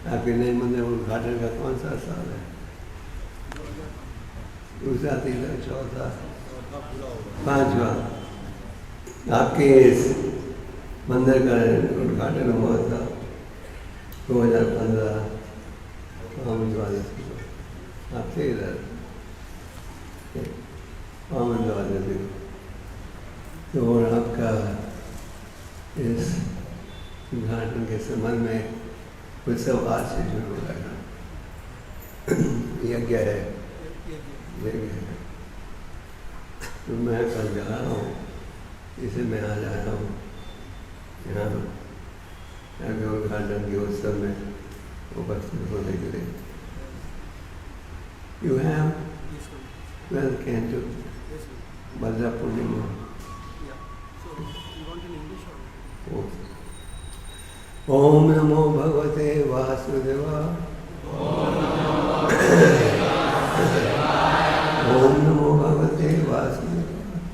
आपके नए मंदिर उद्घाटन का कौन सा साल है? दूसरा, तीसरा, चौथा, पांचवा। आपके इस मंदिर का उद्घाटन हुआ था 2015 पावन द्वादशी को। आप थे इधर पावन द्वादशी को। तो और आपका इस उद्घाटन के संबंध में कुछ सब आज से शुरू करना यज्ञ है। यज्ञ है तो मैं कल जा रहा हूँ, इसे मैं आ जा रहा हूँ यहाँ यज्ञ उद्घाटन के उत्सव में उपस्थित होने के लिए। You have? Well, can you? Bhadra Purnima. ओम नमो भगवते वासुदेवाय। ओम नमो भगवते वासुदेवाय।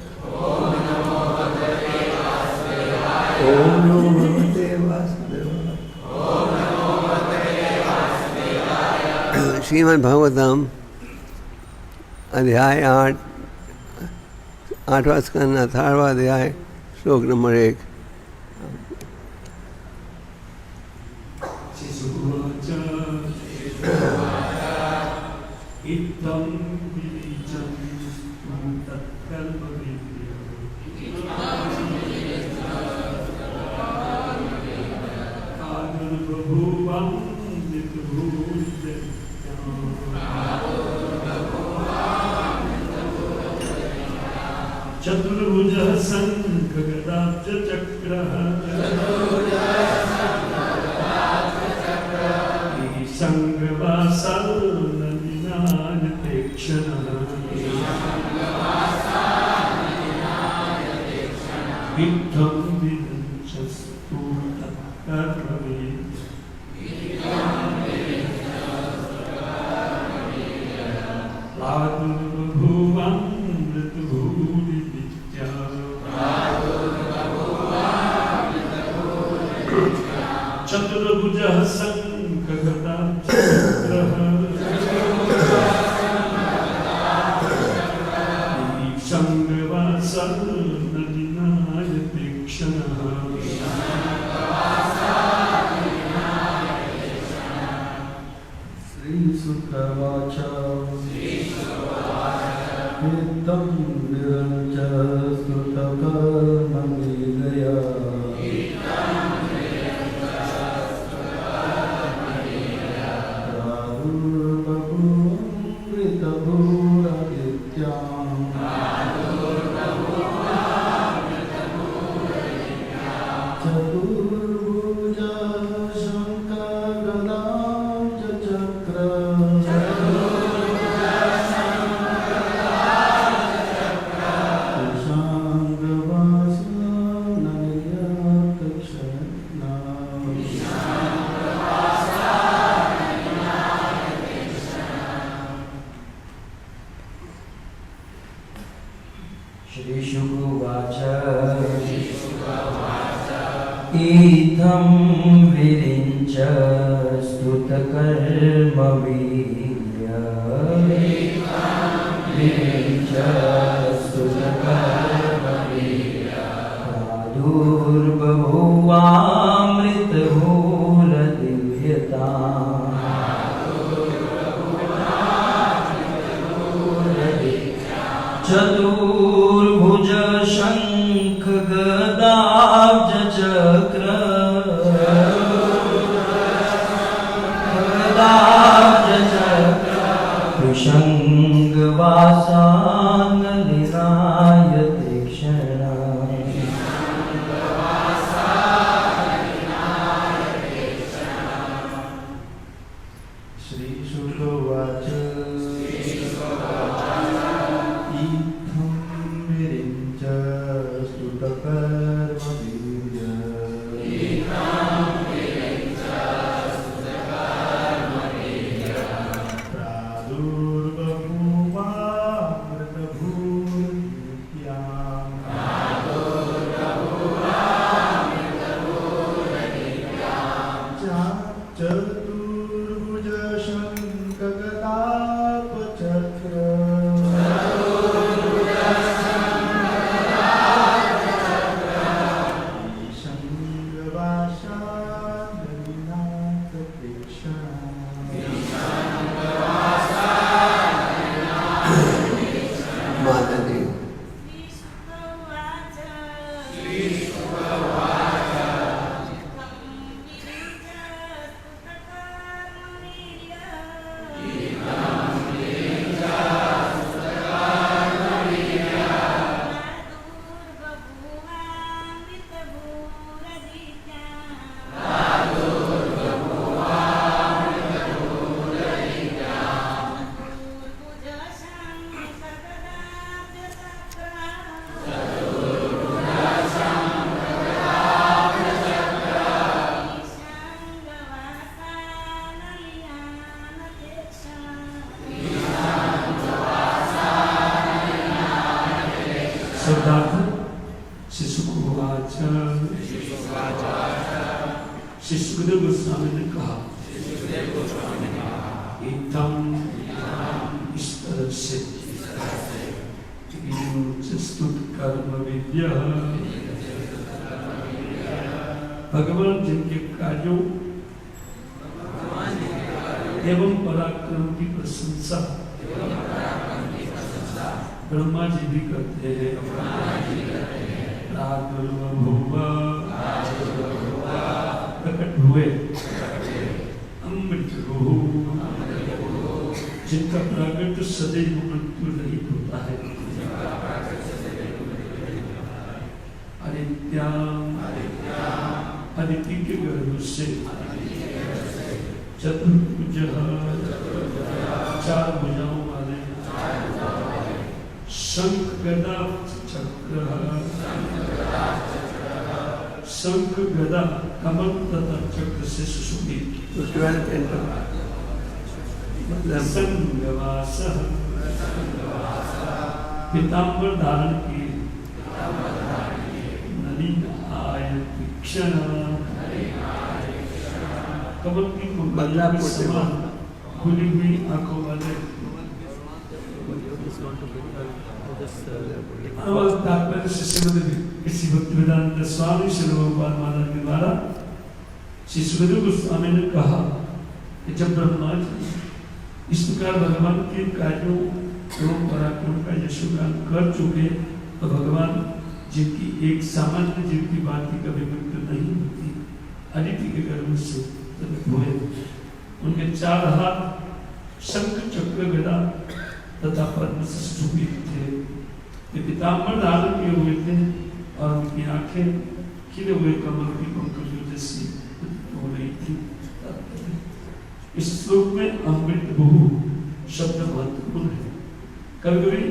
ओम नमो भगवते वासुदेवाय। श्रीमद् भागवतम अध्याय 8, 8वां स्कंद, 18वां अध्याय, श्लोक नंबर 1। चतुर्भुजः शङ्खगदाब्ज चक्रः संगवासः नलिनायते क्षणः विद्धं विदञ्चस्तु प्रादुर्बभूवं ऋतुभूरिविद्या चतुर्भुजः शङ्खगदाब्ज चक्रः संगवासः नलिनायते क्षणः श्रीसुतवाच कीर्तं निरञ्च स्तुतकर्मलीलया इत्थं विरिञ्च स्तुतकर्मवीर्य विरिञ्च स्तुतकर्मवीर्य प्रादुर्बभूवामृतभूरदिव्यता चतुर्भुज शंख गदाब्ज चक्र कृशङ्गवासानलिनायते क्षणा श्रीशुक उवाच इत्थं विरिञ्च स्तुतकर्मवीर्य शुकुवाच श्री सुखदेव गोस्वामी ने कहा इत्थम इस तरह से स्तुत कर्म विद्या भगवान जिनके कार्यों एवं पराक्रम की प्रशंसा ब्रह्मा जी भी करते हैं। प्रकट हुए अमृत जिनका प्राकट्य सदैव मृत्यु रहित होता है। अदिति के गर्भ से चतुर्भुज चार भुजाओं वाले शंख गदा कमल तथा चक्र से सुशोभित संगवास पीतांबर धारण किए नलिन आय तीक्ष्ण कमल की कुंडलियों के समान खुली हुई आंखों वाले तात्पर्य से किसी भक्तिवेदांत स्वामी श्री भगवान महाराज के द्वारा श्री सुखदेव गोस्वामी ने कहा कि जब ब्रह्मा जी इस प्रकार भगवान के कार्यों एवं पराक्रम का यशोगान कर चुके तो भगवान जिनकी एक सामान्य जीव की बात की कभी मृत्यु नहीं होती अदिति के गर्भ से हुए उनके चार हाथ शंख चक्र गदा तथा पद्म से सुशोभित थे। वे पीतांबर धारण किए हुए थे और उनकी आंखें खिले हुए कमल की पंखुड़ियों जैसी हो रही थी। इस श्लोक में अमृत बहु शब्द महत्वपूर्ण है। कभी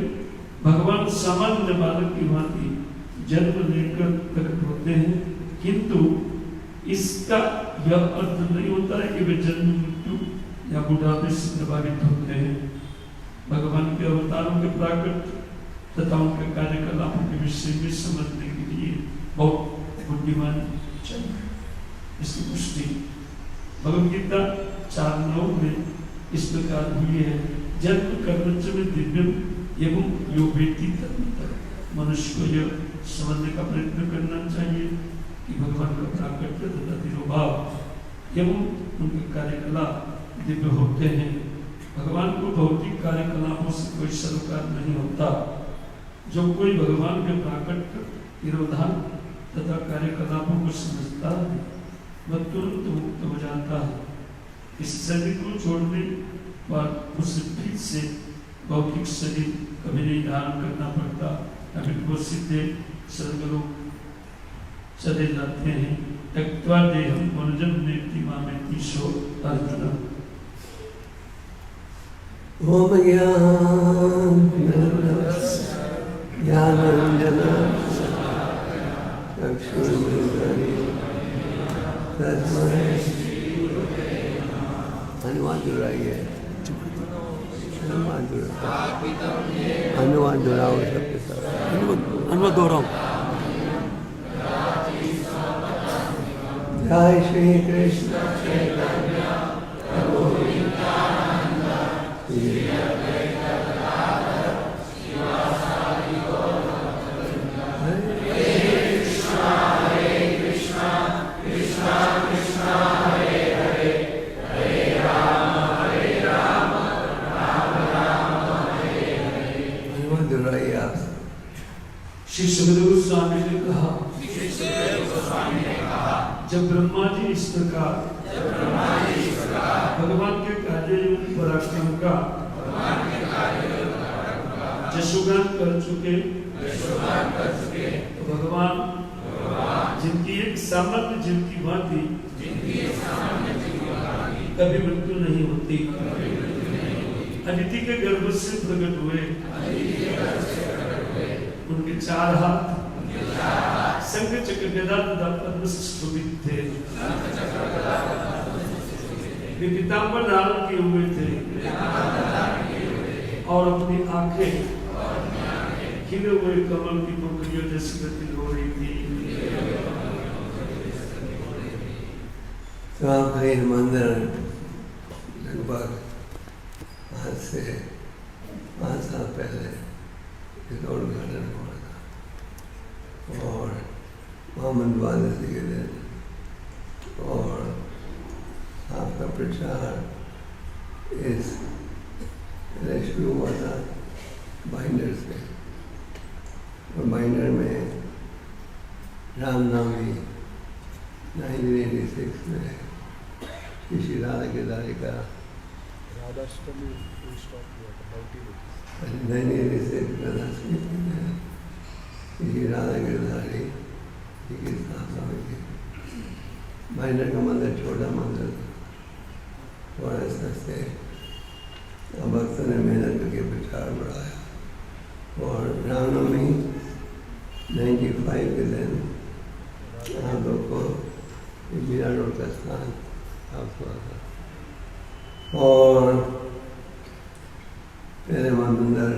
भगवान सामान्य बालक की भांति जन्म लेकर प्रकट होते हैं, किंतु इसका यह अर्थ नहीं होता है कि वे जन्म मृत्यु या बुढ़ापे से प्रभावित होते हैं। भगवान के अवतारों के प्राकट तथा उनके कार्यकलापों के विषय में समझने के लिए बहुत बुद्धिमान चाहिए। इसकी पुष्टि भगवद गीता 4:9 में इस प्रकार हुई है। जन्म कर्मच में दिव्यम एवं यो वेति तत्तः मनुष्य को यह समझने का प्रयत्न करना चाहिए कि भगवान का प्राकट्य तथा तिरोभाव एवं उनके कार्यकलाप दिव्य होते हैं। भगवान को भौतिक कार्यकलापों से कोई सरोकार नहीं होता। जो कोई भगवान के प्राकट्य तिरोधान तथा कार्यकलापों को समझता है वह तुरंत मुक्त हो जाता है। इस शरीर को छोड़ने पर उसे फिर से भौतिक शरीर कभी नहीं धारण करना पड़ता। अभी वो सीधे स्वर्गलोक चले जाते हैं। त्यक्त्वा देहं मनुजं नेति मामेति सो अर्जुन। ओम ज्ञानांजन हनुमान जुड़ाइए, हनुमान जुड़ाओ सबके साथ। हनुमान दोहराओ। जय श्री कृष्ण श्री सुखदेव गोस्वामी ने कहा जब ब्रह्मा जी इस प्रकार भगवान के कार्य एवं पराक्रम का यशोगान कर चुके तो भगवान जिनकी एक सामान्य जीव की भांति कभी मृत्यु नहीं होती अदिति के गर्भ से प्रकट हुए। उनके चार हाथ शंख चक्र गदा तथा पद्म से सुशोभित थे। वे पीतांबर धारण किए हुए थे और अपनी आंखें खिले हुए कमल की पंखुड़ियों जैसी गति हो रही थी। तो आपका ये मंदिर लगभग आज से 5 साल पहले इसका उद्घाटन हुआ था और मोहम्मद वादसी के दिन और आपका प्रचार इस शुरू हुआ था बाइंडर से और बाइंडर में रामनवमी 1986 में श्री राधा गिरधारी का राधाष्टमी स्टॉप हुआ था 1986 में श्री राधा गिरधारी जी की स्थापना हुई थी। बाइंडर का मंदिर छोटा मंदिर था और ऐसा से भक्तों ने मेहनत करके प्रचार बढ़ाया और रामनवमी 95 के दिन आप लोग को मीरा रोड का स्थान प्राप्त हुआ था और पहले मंदिर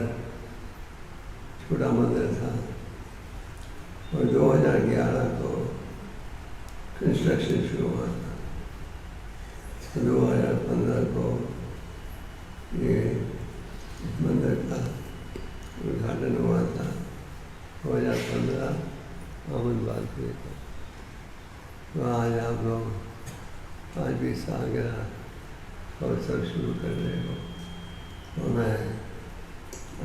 छोटा मंदिर था और 2011 को कंस्ट्रक्शन शुरू हुआ था। 2015 को ये मंदिर का उद्घाटन हुआ था। 2015 मोहम्मद वादसी को तो आज आप लोग 5वीं सालगिरह अवसर शुरू कर रहे हो तो मैं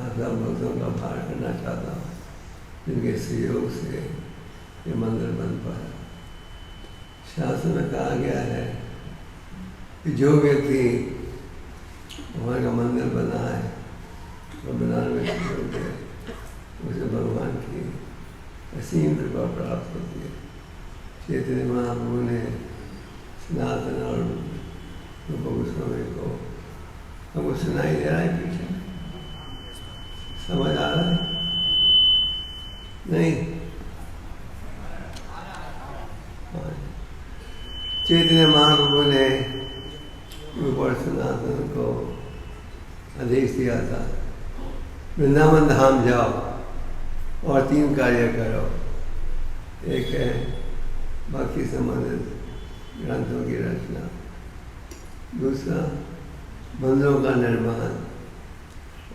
आप सब भक्तों का आभार करना चाहता हूँ जिनके सहयोग से ये मंदिर बन पाया। शास्त्र में कहा गया है कि जो व्यक्ति भगवान का मंदिर बनाए और बनाने में सहयोग दे उसे भगवान की असीम कृपा प्राप्त होती है। चैतन्य महाप्रभु ने सनातन और रूप गोस्वामी को हमको सुनाई दे रहा है पीछे समझ आ रहा है नहीं? चैतन्य महाप्रभु ने ऊपर सनातन को आदेश दिया था वृंदावन धाम जाओ और 3 कार्य करो। एक है भक्ति संबंधित ग्रंथों की रचना, दूसरा मंदिरों का निर्माण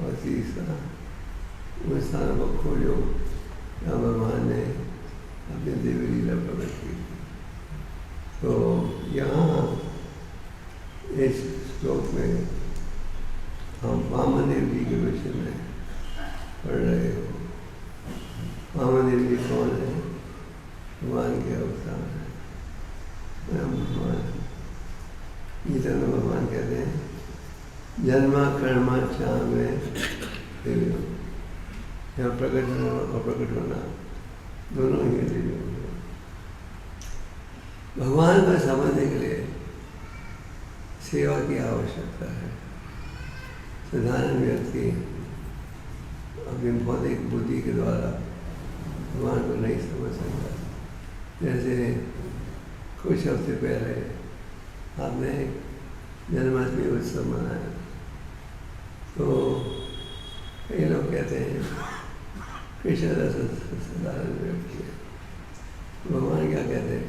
और तीसरा उन स्थानों को खोजो जहाँ भगवान ने अपनी देवी लीला प्रकट की थी। तो यहाँ इस श्लोक में हम वामदेव जी के विषय में पढ़ रहे हो। वामदेव जी कौन है? भगवान के अवतार है। भगवान गीता में भगवान कहते हैं जन्मा कर्मा चामे देवियों, यहाँ प्रकट होना और प्रकट होना दोनों ही देवियों। भगवान को समझने के लिए सेवा की आवश्यकता है। साधारण व्यक्ति अपनी भौतिक बुद्धि के द्वारा भगवान को नहीं समझ सकता। जैसे कुछ हफ्ते पहले आपने जन्माष्टमी उत्सव मनाया तो कई लोग कहते हैं कृष्ण साधारण व्यक्ति है। भगवान क्या कहते हैं?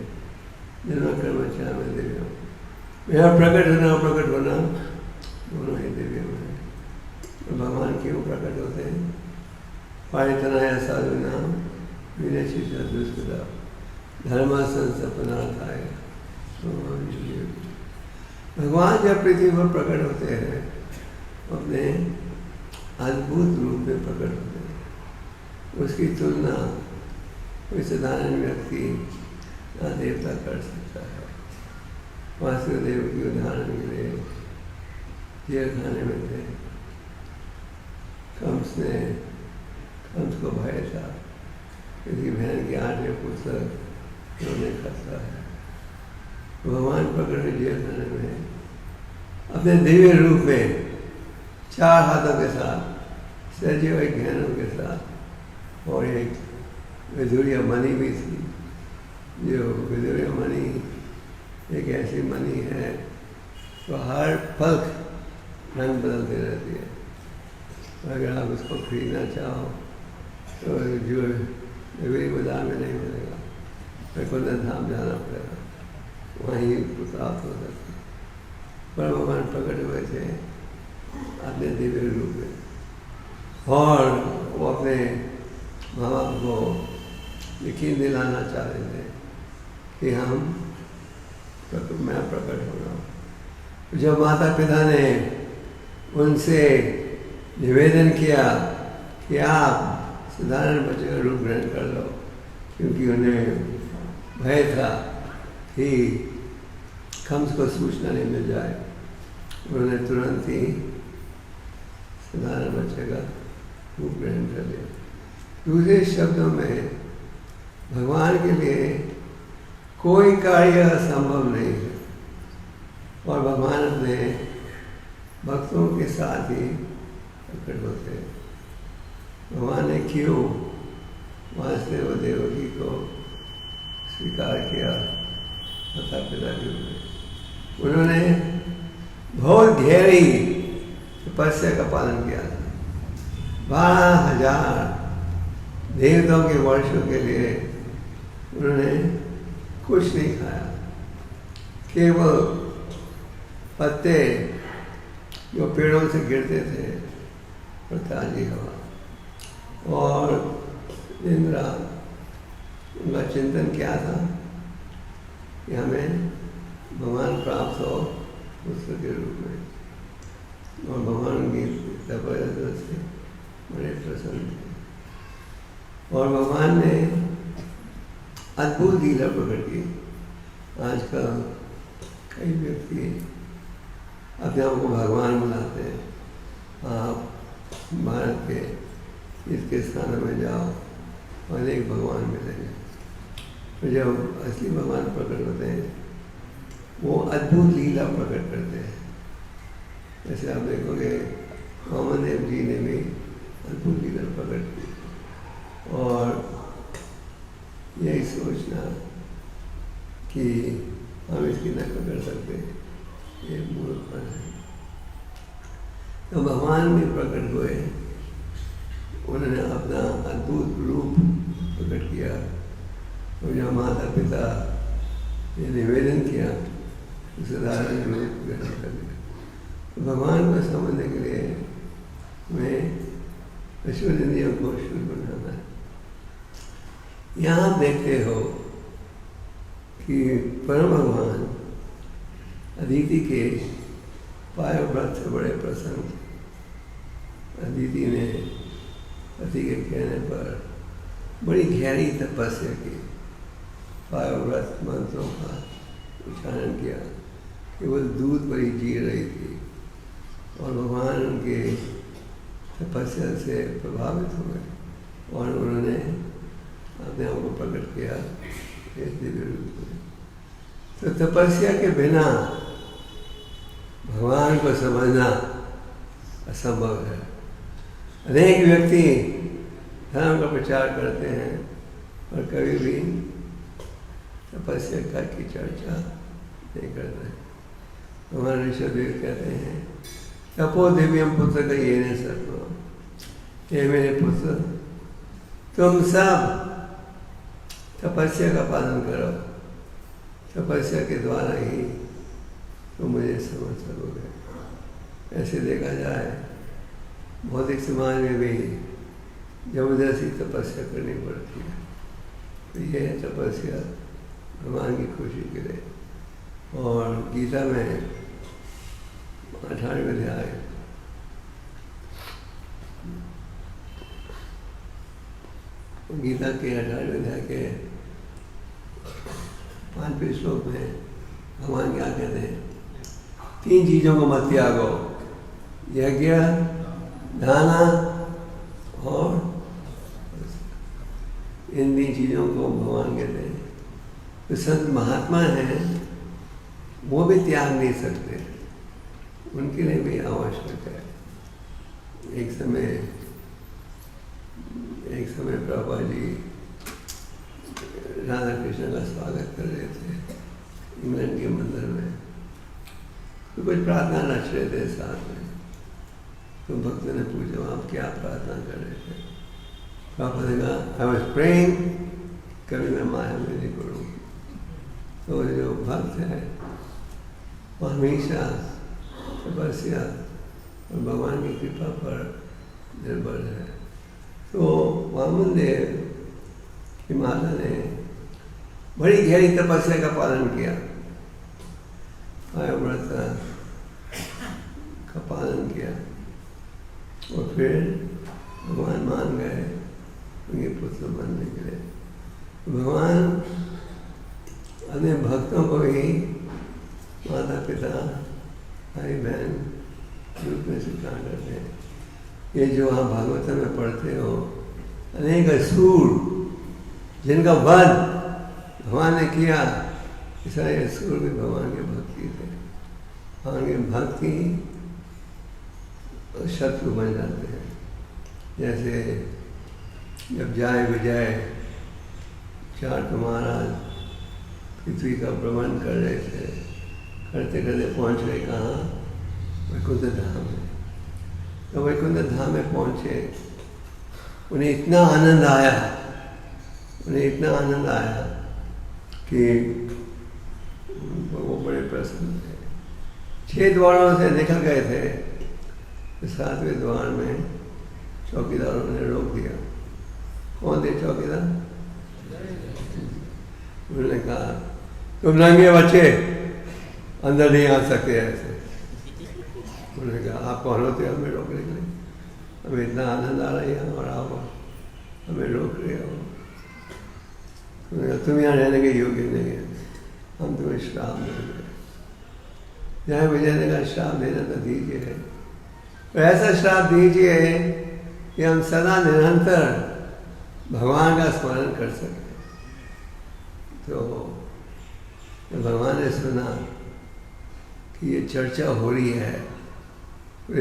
जन्म कर्म चामे देवियों, मेरा प्रकट होना और प्रकट होना दोनों ही देवियों में। तो भगवान क्यों प्रकट होते हैं? पारितनाया साधु नाम विनशिष्टा दुष्कृता धर्मा संसपनार्थाय। भगवान जब पृथ्वी पर प्रकट होते हैं अपने अद्भुत रूप में प्रकट होते हैं। उसकी तुलना कोई साधारण व्यक्ति ना देवता कर सकता है। वासुदेव की उदाहरण के लिए जेल खाने में थे। कंस को भय था क्योंकि बहन के 8वें पुस्तक उन्होंने खतरा है। भगवान प्रकट जेल खाने में अपने दिव्य रूप में 4 हाथों के साथ सजे हुए गहनों के साथ और एक विदुरिया मणि भी थी। जो विदुरिया मणि एक ऐसी मणि है तो हर पल रंग बदलती रहती है। अगर आप उसको खरीदना चाहो तो जो नगरी बाजार में नहीं मिलेगा, कुंदन धाम जाना पड़ेगा। वहीं प्राप्त हो सकते। पर भगवान प्रकट हुए थे अपने दिव्य रूप में और वो अपने माँ बाप को यकीन दिलाना चाह रहे थे कि मैं प्रकट हो रहा हूँ। जब माता पिता ने उनसे निवेदन किया कि आप साधारण बच्चे का रूप ग्रहण कर लो, क्योंकि उन्हें भय था कि कंस को सूचना नहीं मिल जाए, उन्होंने तुरंत ही साधारण बच्चे का रूप ग्रहण कर लिया। दूसरे शब्दों में भगवान के लिए कोई कार्य असंभव नहीं है और भगवान अपने भक्तों के साथ ही प्रकट होते हैं। भगवान ने क्यों वासुदेव देवकी को स्वीकार किया माता पिता के रूप में? उन्होंने बहुत गहरी तपस्या का पालन किया था। 12,000 देवताओं के वर्षों के लिए उन्होंने कुछ नहीं खाया, केवल पत्ते जो पेड़ों से गिरते थे और ताजी हवा। और इंद्रा उनका चिंतन क्या था कि हमें भगवान प्राप्त हो पुत्र के रूप में, और भगवान की तपस्या से बड़े प्रसन्न थे। और भगवान ने अद्भुत लीला प्रकट की। आजकल कई व्यक्ति अपने आप को भगवान बुलाते हैं। आप भारत के इसके स्थानों में जाओ, अनेक भगवान मिलेंगे। तो जब असली भगवान प्रकट होते हैं वो अद्भुत लीला प्रकट करते हैं। जैसे आप देखोगे वामनदेव जी ने भी अद्भुत लीला प्रकट की, और यही सोचना कि हम इसकी नकल कर सकते हैं, ये मूर्खपन है। तो भगवान भी प्रकट हुए, उन्होंने अपना अद्भुत रूप प्रकट किया, और जब माता पिता ने निवेदन किया तो साधारण रूप ग्रहण कर लिया। तो भगवान को समझने के लिए हमें अश्वनिंदियों को शुद्ध बनाना है। यहाँ आप देखते हो कि परम भगवान अदिति के पायोव्रत से बड़े प्रसन्न थे। अदिति ने पति के कहने पर बड़ी गहरी तपस्या की, पायोव्रत मंत्रों का उच्चारण किया, केवल दूध पर ही जी रही थी, और भगवान उनके तपस्या से प्रभावित हुए और उन्होंने अपने आप को प्रकट किया इस दिव्य रूप में। तो तपस्या के बिना भगवान को समझना असंभव है। अनेक व्यक्ति धर्म का प्रचार करते हैं और कभी भी तपस्या की चर्चा नहीं करते। भगवान ऋषभदेव कहते हैं तपो दिव्यम पुत्र का ये नहीं सकता, ये मेरे पुत्र तुम सब तपस्या का पालन करो, तपस्या के द्वारा ही तुम मुझे समझ सकोगे। ऐसे देखा जाए भौतिक समाज में भी जबरदस्ती तपस्या करनी पड़ती है, तो यह है तपस्या भगवान की खुशी के लिए। और गीता में 18वें अध्याय गीता के 18वें अध्याय के 5वें श्लोक में भगवान क्या कहते हैं? 3 चीज़ों को मत त्यागो, यज्ञ, दान और इन 3 चीज़ों को भगवान कहते हैं। तो संत महात्मा हैं वो भी त्याग नहीं सकते, उनके लिए भी आवश्यक है। एक समय प्रभुपाद जी राधा कृष्ण का स्वागत कर रहे थे इंग्लैंड के मंदिर में, तो कुछ प्रार्थना रच रहे थे साथ में। तो भक्त ने पूछा आप क्या प्रार्थना कर रहे थे? प्रभुपाद ने कहा आई वाज प्रेइंग, कभी मैं माया में नहीं करूँ। तो जो भक्त है वो हमेशा तपस्या और भगवान की कृपा पर निर्भर है। तो वामन देव की माता ने बड़ी गहरी तपस्या का पालन किया, व्रत का पालन किया और फिर भगवान मान गए उनके पुत्र बनने के लिए। भगवान अपने भक्तों को ही माता पिता भाई बहन रूप में स्वीकार करते हैं। ये जो आप भागवतम में पढ़ते हो, अनेक असुर जिनका वध भगवान ने किया, सारे असुर भी भगवान के भक्ति थे। भगवान के भक्ति शत्रु बन जाते हैं। जैसे जब जय विजय चार महाराज पृथ्वी का भ्रमण कर रहे थे, करते करते पहुंच गए कहाँ? वैकुंठ धाम में। तो वैकुंठ धाम में पहुंचे, उन्हें इतना आनंद आया कि वो बड़े प्रसन्न थे। 6 द्वारों से निकल गए थे, 7वें द्वार में चौकीदारों ने रोक दिया। कौन थे चौकीदार? उन्होंने कहा तुम नंगे बच्चे अंदर नहीं आ सकते ऐसे। उन्होंने कहा आप कौन होते हो हमें रोकने के लिए? हमें इतना आनंद आ रहा है यहाँ और आप हमें रोक रहे हो। उन्होंने कहा तुम यहाँ रहने के योग्य नहीं है, हम तुम्हें श्राप देंगे। जहाँ विजय ने कहा श्राप देना तो दीजिए, तो ऐसा श्राप दीजिए कि हम सदा निरंतर भगवान का स्मरण कर सकें। तो भगवान ने सुना कि ये चर्चा हो रही है,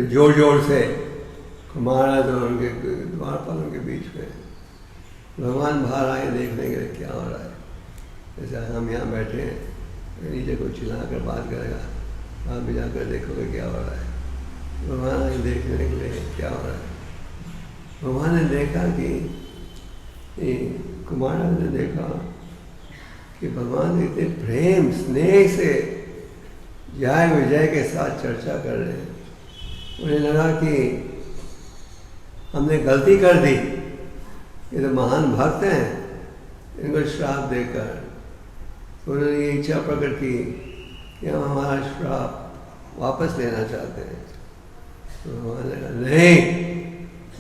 जोर जोर से महाराज और उनके द्वारपालों के बीच में, भगवान बाहर आए देखने के लिए क्या हो रहा है। जैसे हम यहाँ बैठे हैं, नीचे को चिल्ला कर बात करेगा, आप भी जाकर देखोगे क्या हो रहा है। भगवान आए देखने के लिए क्या हो रहा है। भगवान ने देखा कि कुमार ने देखा कि भगवान इतने प्रेम स्नेह से जय विजय के साथ चर्चा कर रहे हैं। उन्हें लगा कि हमने गलती कर दी, ये तो महान भक्त हैं, इनको श्राप देकर। तो उन्होंने ये इच्छा प्रकट की कि हम हमारा श्राप वापस लेना चाहते हैं। तो भगवान ने कहा नहीं,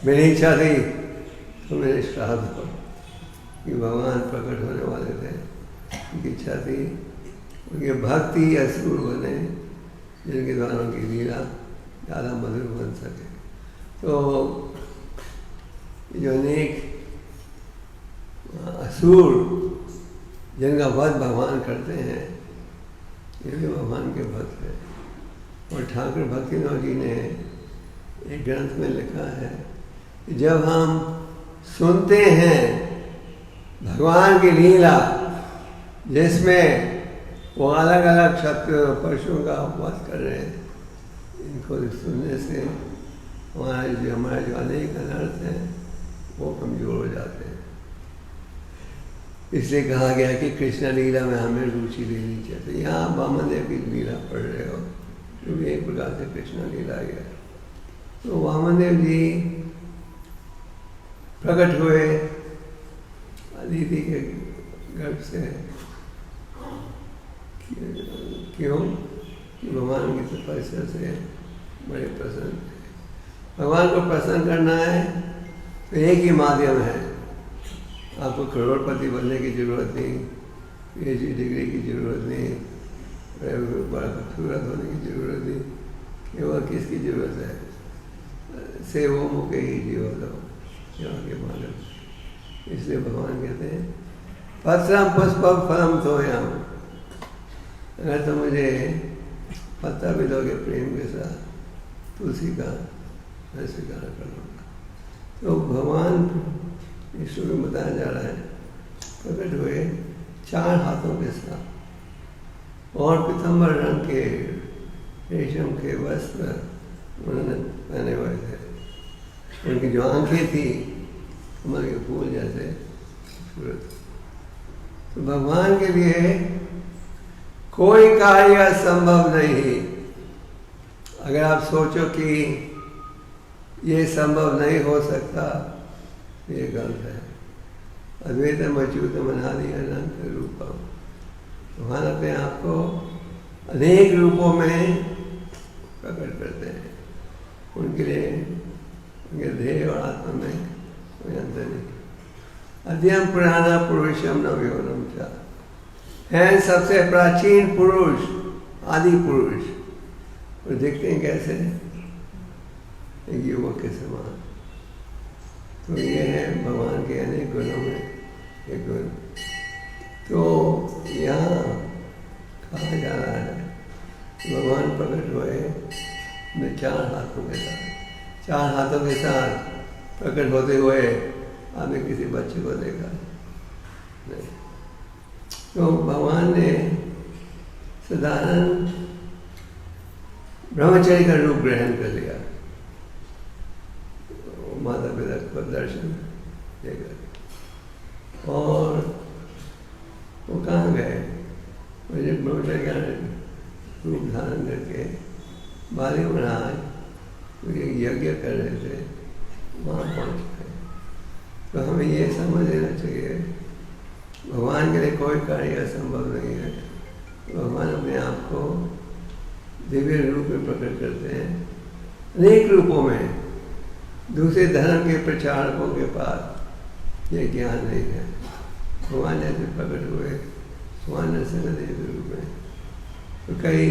मेरी इच्छा थी तो मेरे श्राप दो। कि भगवान प्रकट होने वाले थे, उनकी इच्छा थी उनके भक्ति असुर बने, जिनके द्वारा उनकी लीला ज़्यादा मधुर बन सके। तो जो अनेक असुर जिनका वध भगवान करते हैं, ये भी भगवान के भक्त हैं। और ठाकुर भक्तिनाथ जी ने एक ग्रंथ में लिखा है कि जब हम सुनते हैं भगवान की लीला, जिसमें वो अलग अलग क्षत्रिय पशुओं का वध कर रहे हैं, इनको सुनने से हमारे जो अनेक अनर्थ हैं वो कमजोर हो जाते हैं। इसलिए कहा गया कि कृष्ण लीला में हमें रुचि लेनी चाहिए। तो यहाँ वामन देव की लीला पढ़ रहे हो, जो भी एक प्रकार से कृष्ण लीला ही है। तो वामन देव जी प्रकट हुए अदिति के गर्भ से। क्यों? कि भगवान की तपस्या से बड़े प्रसन्न थे। भगवान को प्रसन्न करना है तो एक ही माध्यम है। आपको करोड़पति बनने की जरूरत नहीं, PhD डिग्री की जरूरत नहीं, बड़ा खूबसूरत होने की जरूरत नहीं। केवल किसकी जरूरत है? सेवो मुके ही जीवन दो के मानव। इसलिए भगवान कहते हैं पत्रम पुष्पम फलम तोयम। अगर तो मुझे पत्ता भी दोगे प्रेम के साथ, तुलसी का मैं स्वीकार कर लूँगा। तो भगवान ईश्वर में बताया जा रहा है प्रकट हुए 4 हाथों के साथ और पीताम्बर रंग के रेशम के वस्त्र उन्होंने पहने हुए थे। उनकी जो आंखें थी कमल के फूल जैसे खूबसूरत। तो भगवान के लिए कोई कार्य असंभव नहीं। अगर आप सोचो कि ये संभव नहीं हो सकता, ये गलत है। अद्वैतम अच्युतम अनादि अनंत रूपम, भगवान अपने आप को अनेक रूपों में प्रकट करते हैं। उनके लिए उनके देह और आत्मा में कोई अंतर नहीं। अद्यम पुराना पुरुषम नवयोनम चा, हैं सबसे प्राचीन पुरुष, आदि पुरुष। और देखते हैं कैसे, एक युवक के समान। तो ये है भगवान के अनेक गुणों में एक गुण। तो यहाँ कहा जा रहा है भगवान प्रकट हुए में 4 हाथों के साथ। 4 हाथों के साथ प्रकट होते हुए आपने किसी बच्चे को देखा नहीं। तो भगवान ने साधारण ब्रह्मचर्य का रूप ग्रहण कर लिया, माता पिता को दर्शन देकर। और वो कहाँ गए? मुझे ब्रह्मचर्य का रूप धारण करके बाली महाराज मुझे यज्ञ कर रहे थे, वहाँ पहुँच गए। तो हमें ये समझ लेना चाहिए, भगवान के लिए कोई कार्य असंभव नहीं है। भगवान अपने आप को दिव्य रूप में प्रकट करते हैं, अनेक रूपों में। दूसरे धर्म के प्रचारकों के पास ये ज्ञान नहीं है। भगवान जैसे प्रकट हुए भगवान नरसिंह रूप में, तो कई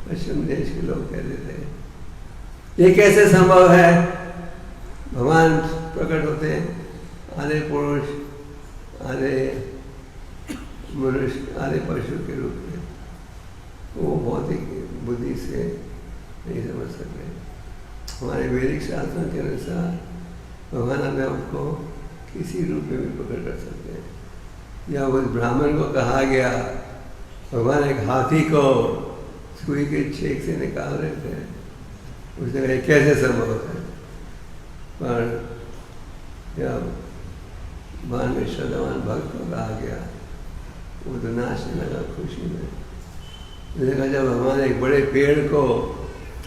पश्चिम देश के लोग कहते थे ये कैसे संभव है? भगवान प्रकट होते हैं आधे पुरुष, आधे मनुष्य, आधे पशु के रूप में। वो भौतिक बुद्धि से नहीं समझ सकते। हमारे वैदिक शास्त्रों के अनुसार भगवान अपने आपको किसी रूप में भी प्रकट कर सकते हैं। या उस ब्राह्मण को कहा गया, भगवान एक हाथी को सुई के छेक से निकाल रहे थे, उसने कहा कैसे संभव है? पर जब भगवान में श्रद्धावान भक्त को कहा गया, वो तो नाचने लगा खुशी में। उसने कहा जब भगवान एक बड़े पेड़ को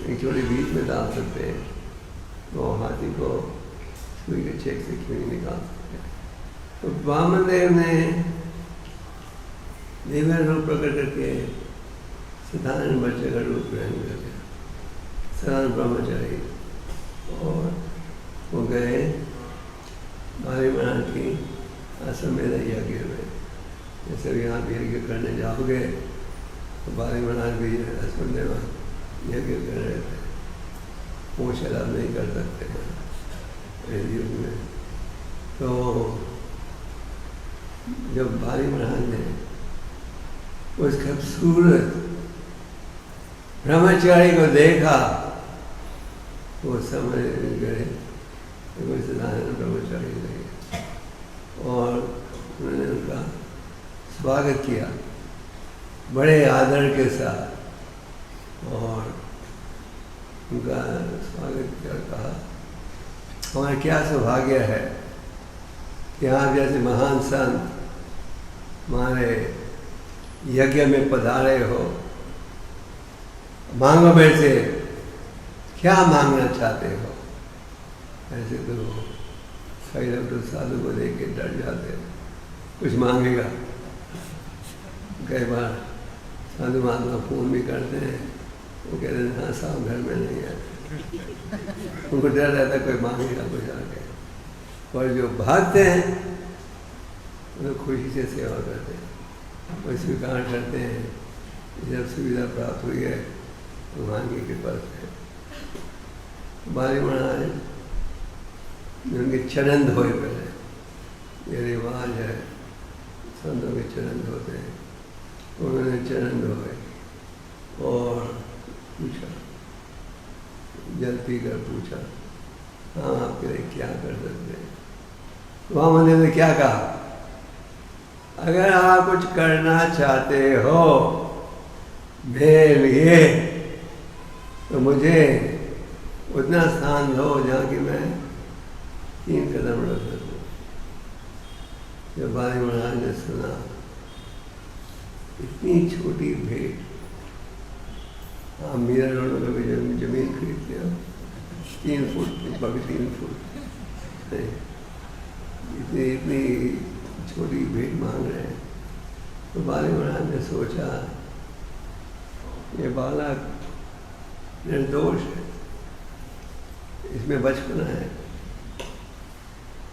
एक छोटे बीच में डाल सकते हैं, तो हाथी को सुई के छेक से क्यों नहीं निकाल सकते? तो वामन देव ने दिव्य रूप प्रकट करके साधारण बच्चे का रूप ग्रहण कर लिया, साधारण ब्रह्मचारी। और वो गए बाली महाराज की अश्वमेध यज्ञ में। जैसे भी आप यज्ञ करने जाओगे तो बाली महाराज भी अश्वमेध यज्ञ कर रहे थे। वो शराब नहीं कर सकते हैं इस युग में। तो जब बाली महाराज ने उस खूबसूरत ब्रह्मचारी को देखा, वो समझ गए कोई साधारण ब्रह्मचारी नहीं। और उन्होंने उनका स्वागत किया बड़े आदर के साथ, और उनका स्वागत कर कहा हमारा क्या सौभाग्य है कि आप जैसे महान संत हमारे यज्ञ में पधारे हो। मांगो मेरे से, क्या मांगना चाहते हो? ऐसे तो कई लोग तो साधु को देख के डर जाते हैं, कुछ मांगेगा। कई बार साधु महात्मा फोन भी करते हैं, वो कहते हैं हाँ साहब घर में नहीं है। उनको डर रहता है कोई मांगेगा कुछ आके। और जो भागते हैं वो खुशी से सेवा करते हैं, वो स्वीकार करते हैं। जब सुविधा प्राप्त हुई है भगवान की कृपा से। बाली महाराज उनके चरण धोए पहले, ये रिवाज है संतों के चरण धोते हैं। उन्होंने चरण धोए और पूछा, जल पी कर पूछा हाँ आपके लिए क्या कर सकते हैं? वहाँ मंदिर ने क्या कहा, अगर आप कुछ करना चाहते हो मेरे लिए तो मुझे उतना स्थान दो जहाँ कि मैं 3 कदम रख सकूँ। जब बाली महाराज ने सुना इतनी छोटी भेंट। हाँ, मीरा रोड में कभी जमीन खरीदते हो 3 फुट, बाकी 3 फुट इतनी इतनी छोटी भेंट मांग रहे हैं। तो बाली महाराज ने सोचा ये बालक निर्दोष है, इसमें बचपना है,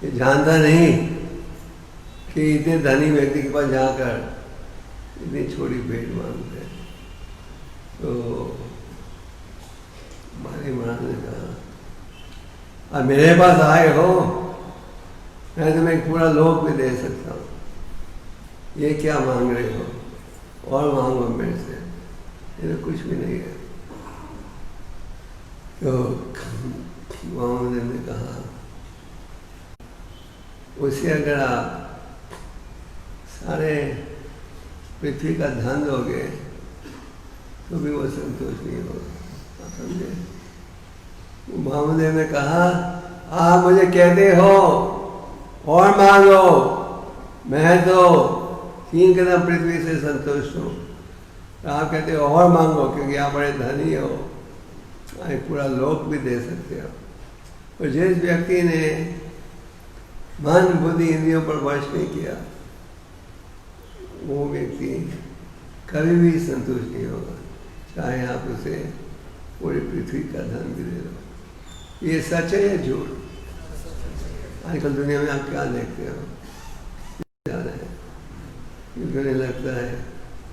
ये जानता नहीं कि इतने धनी व्यक्ति के पास जाकर इतनी छोटी भेंट मांगते हैं। तो बाली महाराज ने कहा, अब मेरे पास आए हो, मैं तुम्हें एक पूरा लोक भी दे सकता हूँ, ये क्या मांग रहे हो, और मांगो मेरे से, ये तो कुछ भी नहीं है। तो मोहम्मद ने कहा, उसे अगर आप सारे पृथ्वी का धन दोगे तो भी वो संतोष नहीं होगा। आप समझे? मोहम्मद ने कहा, आप मुझे कहते हो और मांगो, मैं तो 3 कदम पृथ्वी से संतुष्ट हूँ, आप कहते हो और मांगो क्योंकि आप बड़े धनी हो, एक पूरा लोक भी दे सकते हो। और जिस व्यक्ति ने मन बुद्धि इंद्रियों पर वश नहीं किया, वो व्यक्ति कभी भी संतुष्ट नहीं होगा, चाहे आप उसे पूरी पृथ्वी का धन भी दे दो। ये सच है या झूठ? आजकल दुनिया में आप क्या देखते हो? ज़्यादा है, क्योंकि उन्हें लगता है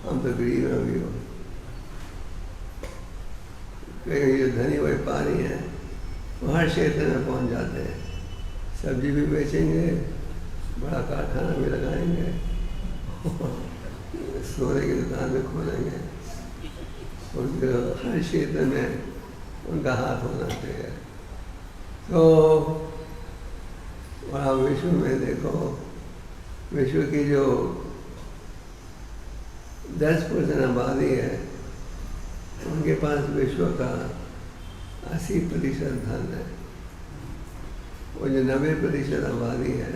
हम तो गरीब हैं, अभी हो कई जो धनी व्यापारी हैं वो हर क्षेत्र में पहुंच जाते हैं, सब्जी भी बेचेंगे, बड़ा कारखाना भी लगाएंगे, सोने की दुकान भी खोलेंगे, उनके हर क्षेत्र में उनका हाथ होना चाहिए। तो और आप विश्व में देखो, विश्व की जो 10% आबादी है, उनके पास विश्व का 80% धन है, और जो 90% आबादी है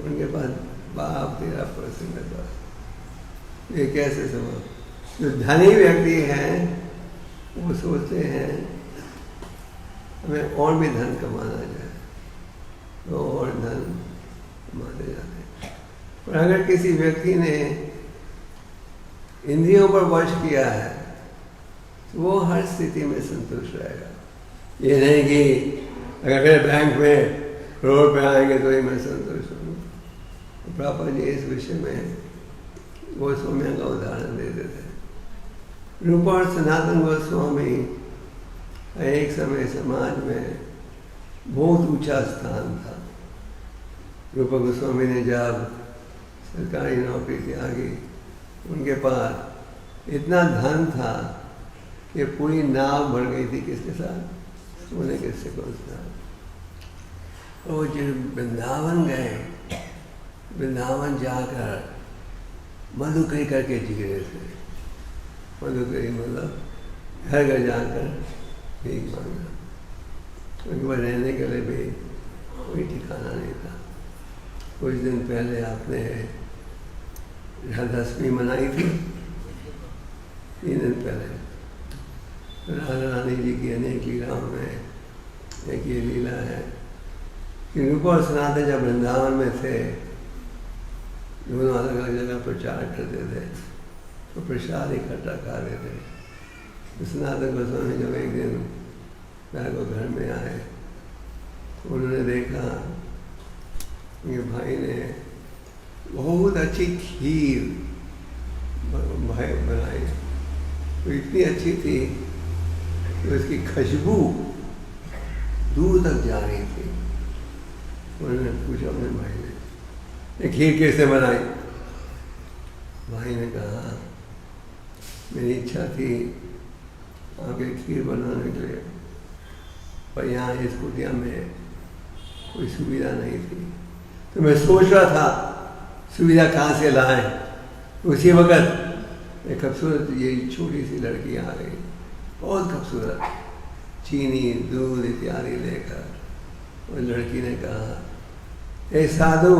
उनके पास 12-13% है बस। ये कैसे समझ? जो धनी व्यक्ति हैं वो सोचते हैं हमें और भी धन कमाना जाए, तो और धन कमाते जाते हैं। और अगर किसी व्यक्ति ने इंद्रियों पर वश किया है तो वो हर स्थिति में संतुष्ट रहेगा। ये नहीं कि अगर बैंक में करोड़ रुपये आएंगे तो ही मैं संतुष्ट हूँ। प्रभुपाद जी इस विषय में गोस्वामी का उदाहरण देते थे। रूप और सनातन गोस्वामी एक समय समाज में बहुत ऊंचा स्थान था। रूप गोस्वामी ने जब सरकारी नौकरी त्यागी, उनके पास इतना धन था कि पूरी नाव भर गई थी किसके साथ? सोने के सिक्कों के साथ। और जब वृंदावन गए, वृंदावन जाकर मधुकरी करके जी रहे थे। मधुकरी मतलब घर घर जाकर भीख मांगना, उनके पास रहने के लिए भी कोई ठिकाना नहीं था। कुछ दिन पहले आपने राधाष्टमी मनाई थी, 3 दिन पहले। राधा रानी जी की अनेक लीलाओं में एक ये लीला है कि रूप और सनातन जब वृंदावन में थे, दोनों अलग अलग जगह प्रचार करते थे, तो प्रसाद इकट्ठा खा रहे थे। तो सनातन गोस्वामी जब एक दिन को घर में आए तो उन्होंने देखा कि भाई ने बहुत अच्छी खीर भाई बनाई, तो इतनी अच्छी थी कि उसकी खुशबू दूर तक जा रही थी। उन्होंने पूछा अपने भाई ने, ये खीर कैसे बनाई? भाई ने कहा, मेरी इच्छा थी आपके खीर बनाने के लिए, पर यहाँ इस कुटिया में कोई सुविधा नहीं थी, तो मैं सोच रहा था सुविधा कहाँ से लाएं। उसी वक्त एक खूबसूरत ये छोटी सी लड़की आ गई, बहुत खूबसूरत, चीनी दूध इत्यादि लेकर। और लड़की ने कहा, ए साधु,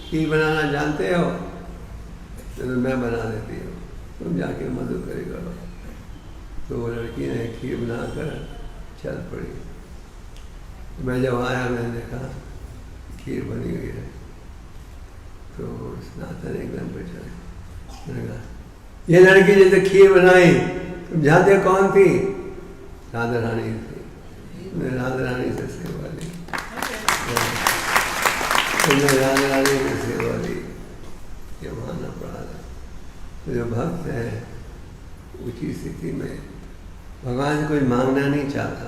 खीर बनाना जानते हो? तो मैं बना देती हूँ, तुम जाके मधुकरी करो। तो वो लड़की ने खीर बनाकर चल पड़ी। मैं जब आया मैंने देखा खीर बनी हुई है, तो सनातन एकदम पहचान। मैंने कहा ये लड़की जैसे खीर बनाई, तुम जानते कौन थी? राधा रानी थी। मैंने राधा रानी से सेवा ली, तुमने राधा रानी से सेवा ली, ये मानना पड़ा था। तो जो भक्त है ऊंची स्थिति में भगवान से कुछ मांगना नहीं चाहता।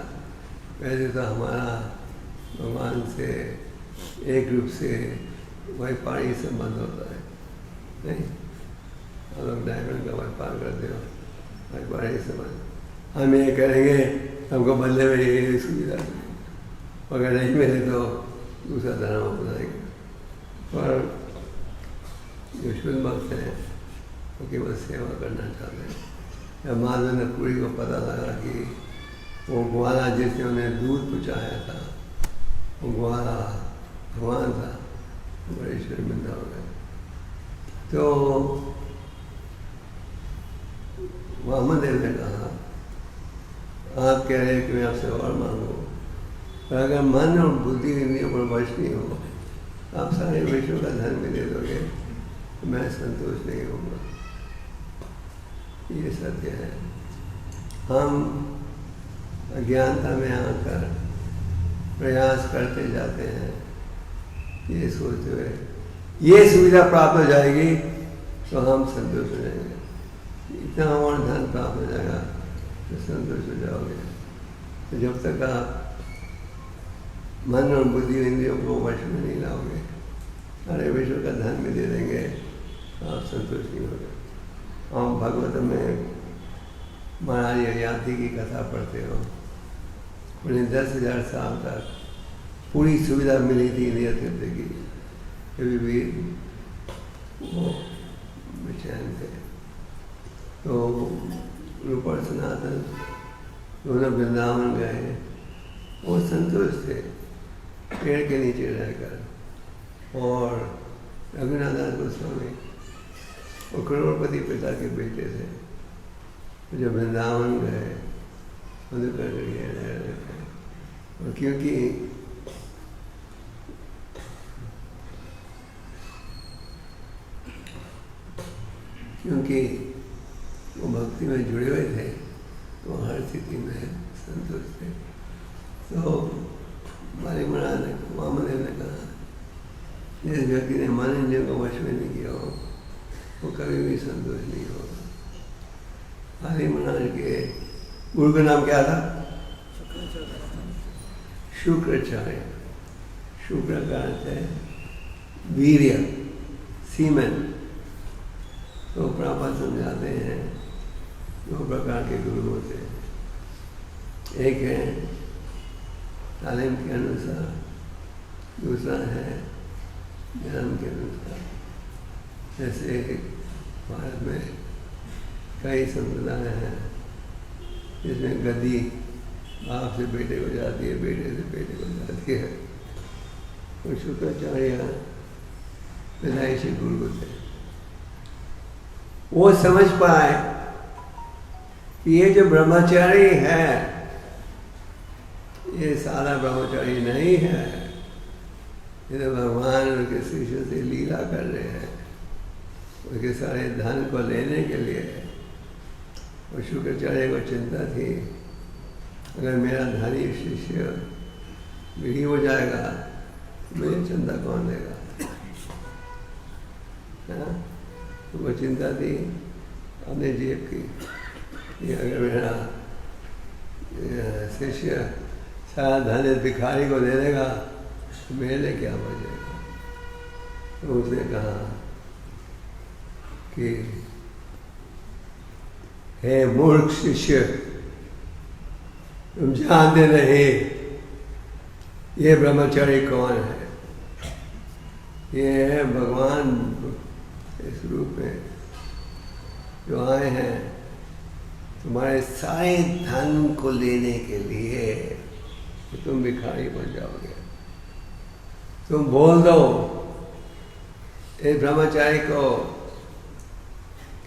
वैसे तो हमारा भगवान से एक रूप से व्यापारी संबंध होता है, नहीं? हम लोग डायमंड का व्यापार करते हो, व्यापारी संबंध। हम ये करेंगे हमको बदले में ये सुविधा, अगर नहीं मिले तो दूसरा धर्म अपनाएंगे। और जो शुद्ध भक्त हैं वो केवल सेवा करना चाहते हैं। जब माधवपुरी को पता लगा कि वो ग्वाला जिसने उन्हें दूध पहुँचाया था वो ग्वाला भगवान था, बड़े शर्मिंदा हो गए। तो वामदेव ने कहा आप कह रहे हैं कि मैं आपसे और मांगू, पर अगर मन और बुद्धि इंद्रियों पर वश नहीं हो, आप सारे विश्व का धन में दे दोगे तो मैं संतुष्ट नहीं होऊंगा। ये सत्य है। हम अज्ञानता में आकर प्रयास करते जाते हैं ये सोचते हुए ये सुविधा प्राप्त हो जाएगी तो हम संतुष्ट हो जाएंगे, इतना और धन प्राप्त हो जाएगा तो संतुष्ट हो जाओगे। तो जब तक आप मन और बुद्धि इंद्रियों को वश में नहीं लाओगे, सारे विश्व का धन भी दे देंगे तो आप संतुष्ट नहीं होगे। आप भगवत में महाराज ययाति की कथा पढ़ते हो, उन्हें 10,000 साल तक पूरी सुविधा मिली थी नियत की, कभी भी वो बेचैन थे। तो रूप और सनातन दोनों वृंदावन गए, वो संतुष्ट थे पेड़ के नीचे रहकर। और रघुनाथ दास गोस्वामी वो करोड़पति पिता के बेटे थे, जो वृंदावन गए मधुकर रह रहे थे। और क्योंकि वो भक्ति में जुड़े हुए थे तो हर स्थिति में संतुष्ट थे। तो हमारे महाराज ने वामदेव ने कहा जिस व्यक्ति ने मन इंद्रियों को वश में नहीं किया हो वो कभी भी संतुष्ट नहीं होगा। हरि महाराज के गुरु का नाम क्या था? शुक्राचार्य। शुक्र का अर्थ है वीर्य, सीमेन। तो प्रभुपाद समझाते हैं 2 प्रकार के गुरु होते हैं, एक है तालीम के अनुसार, दूसरा है ज्ञान के अनुसार। जैसे भारत में कई संप्रदाय हैं जिसमें गद्दी बाप से बेटे को जाती है, बेटे से बेटे को जाती है। और शुक्राचार्य विदायशी गुरु थे। वो समझ पाए कि ये जो ब्रह्मचारी है ये सारा ब्रह्मचारी नहीं है, ये तो भगवान उनके शिष्य से लीला कर रहे हैं, उनके सारे धन को लेने के लिए। और शुक्राचार्य को चिंता थी अगर मेरा धनी शिष्य विधि हो जाएगा मुझे चिंता कौन देगा? तो वो चिंता थी अपने जेब की कि अगर मेरा शिष्य सारा धन भिखारी को दे देगा तो मेरे लिए क्या बचेगा। तो उसने कहा कि हे मूर्ख शिष्य, तुम जानते नहीं ये ब्रह्मचारी कौन है? ये है भगवान इस रूप में जो आए हैं तुम्हारे सारे धन को लेने के लिए, तो तुम भिखारी बन जाओगे। तुम बोल दो इस ब्रह्मचारी को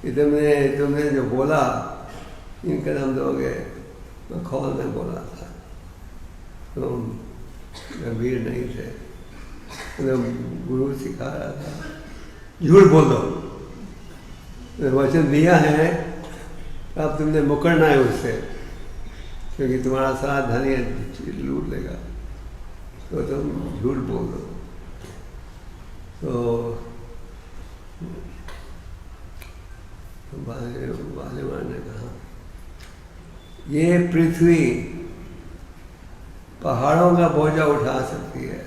कि तुमने जो बोला इन कदम दोगे, मैं खौल में बोला था, तुम गंभीर नहीं थे, तो गुरु सिखा रहा था झूठ बोलो, वचन दिया है अब तुमने मुकरना है उससे, क्योंकि तुम्हारा सारा धन ये लूट लेगा, तो तुम झूठ बोल दो। तो बालीवान ने कहा ये पृथ्वी पहाड़ों का बोझा उठा सकती है,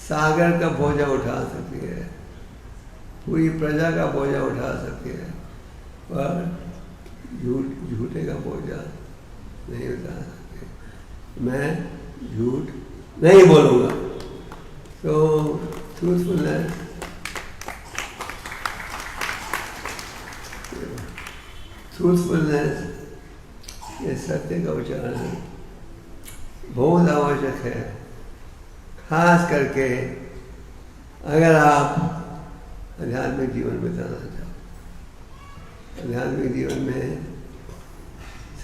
सागर का बोझा उठा सकती है, पूरी प्रजा का बोझा उठा सकती है, पर झूठे का बोझा नहीं उठा सकती। मैं झूठ नहीं बोलूँगा। तो ट्रूथफुलनेस ये सत्य का उच्चारण बहुत आवश्यक है, खास करके अगर आप आध्यात्मिक जीवन बिताना चाहो। आध्यात्मिक जीवन में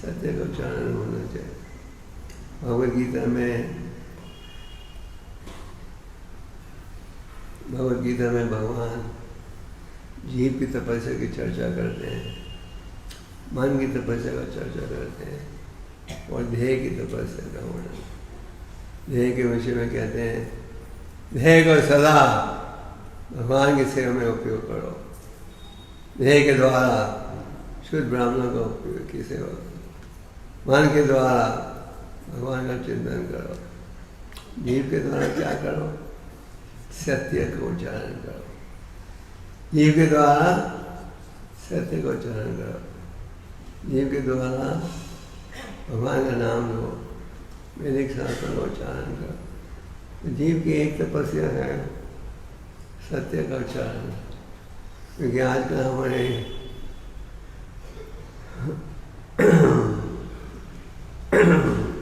सत्य का उच्चारण होना चाहिए। भगवद गीता में भगवान जीव की तपस्या की चर्चा करते हैं, मन की तपस्या का चर्चा करते हैं और ध्येय की तपस्या का वर्णन। ध्येय के विषय में कहते हैं ध्येय को सदा भगवान की सेवा में उपयोग करो, ध्येय के द्वारा शुद्ध ब्राह्मणों का उपयोग की सेवा करो, मन के द्वारा भगवान का चिंतन करो, जीव के द्वारा क्या करो, सत्य का उच्चारण करो, जीव के द्वारा सत्य का उच्चारण करो, जीव के द्वारा भगवान का नाम लो, वैदिक शास्त्र का उच्चारण करो। जीव की एक तपस्या है सत्य का उच्चारण, क्योंकि आजकल हमारे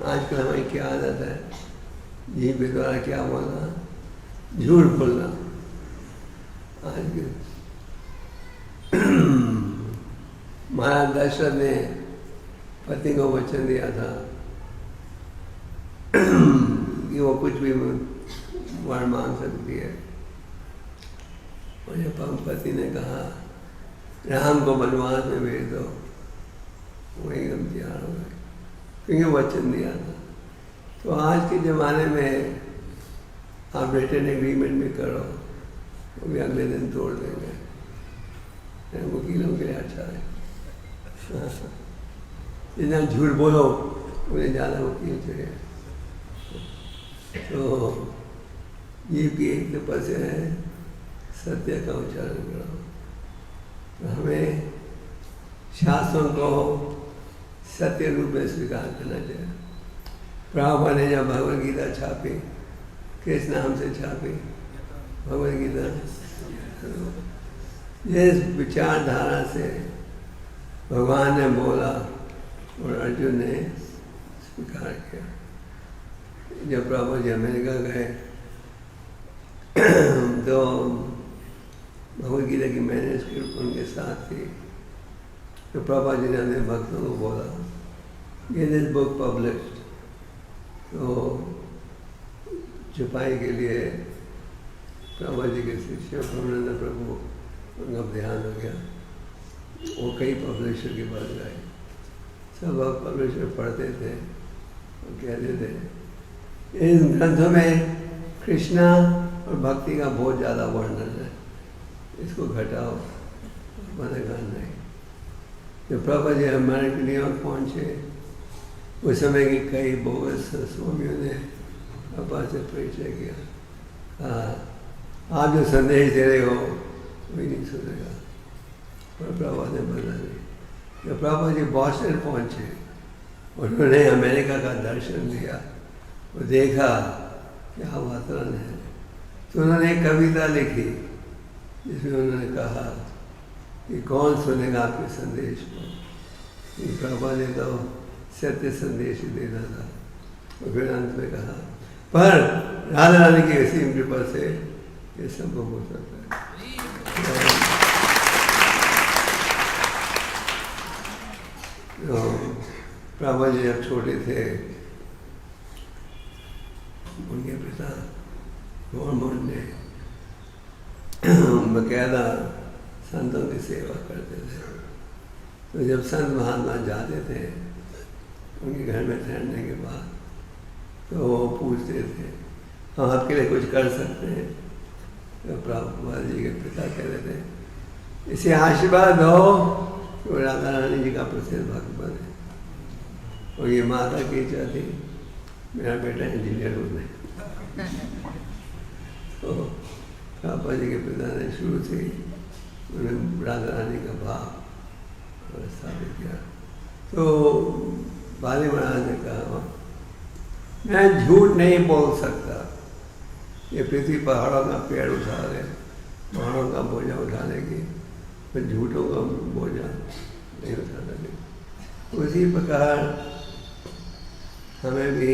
आजकल हमारी क्या आदत है, जीव के द्वारा क्या बोलना, झूठ बोलना। आज महाराज दशरथ ने पति को वचन दिया था कि वो कुछ भी वर मांग सकती है, और जब पति ने कहा राम को वनवास में भेज दो, वो एकदम तैयार हो गए, क्योंकि वचन दिया था। तो आज के ज़माने में आप रिटर्न एग्रीमेंट भी करो, वो भी अगले दिन तोड़ देंगे। वकीलों के लिए अच्छा है, जितना झूठ बोलो उन्हें ज़्यादा वकील चाहिए। तो जीव की एक तपस्या है सत्य का उच्चारण करो। तो हमें शास्त्रों को सत्य रूप में स्वीकार करना चाहिए। प्रभुपाद ने जब भगवद गीता छापी, किस नाम से छापी? भगवद गीता। जिस विचारधारा से भगवान ने बोला और अर्जुन ने स्वीकार किया। जब प्रभु जी अमेरिका गए तो भगवद गीता की मैन्युस्क्रिप्ट उनके साथ थी। तो प्रभु जी ने अपने भक्तों को बोला, गेट दिस बुक पब्लिश्ड। तो छुपाई के लिए प्रभु जी के शिष्य ब्रह्मानंद प्रभु उनका ध्यान हो गया, वो कई पब्लिशर के पास गए। सब पब्लिशर पढ़ते थे और कहते थे इन ग्रंथों में कृष्णा और भक्ति का बहुत ज़्यादा वर्णन है, इसको घटाओ। मैंने कहा नहीं। जब प्रभु जी अमेरिका न्यूयॉर्क पहुँचे, उस समय की कई बोगस स्वामियों ने पापा से परिचय किया, आप जो संदेश दे रहे हो वही नहीं सुनेगा। और प्रभु ने बदला नहीं। जब प्रभु जी बॉस्टन पहुँचे, उन्होंने अमेरिका का दर्शन दिया, वो देखा क्या वातावरण है, तो उन्होंने एक कविता लिखी जिसमें उन्होंने कहा कि कौन सुनेगा आपके संदेश को। प्रभु ने तो सत्य संदेश देना था। और फिर अंत में कहा पर राधा रानी की असीम कृपा से ये संभव हो सकता है। प्रभु जी जब छोटे थे उनके पिता गवर्नमेंट ने बकायदा संतों की सेवा करते थे। तो जब संत महात्मा जाते थे उनके घर में ठहरने के बाद तो वो पूछते थे हम आपके लिए कुछ कर सकते हैं? तो प्रभुपाद जी के पिता कहते थे इसे आशीर्वाद दो तो राधा रानी जी का प्रसिद्ध भक्त बने। और ये माता की इच्छा थी मेरा बेटा इंजीनियर बने। तो पापा जी के पिता ने शुरू से ही उन्हें राधा रानी का भाव स्थापित किया। तो बाली महाराज ने कहा मैं झूठ नहीं बोल सकता। ये पृथ्वी पहाड़ों का पेड़ उठा ले, पहाड़ों का बोझा उठा लेगी, पर झूठों का बोझा नहीं उठा लेगी। उसी प्रकार हमें भी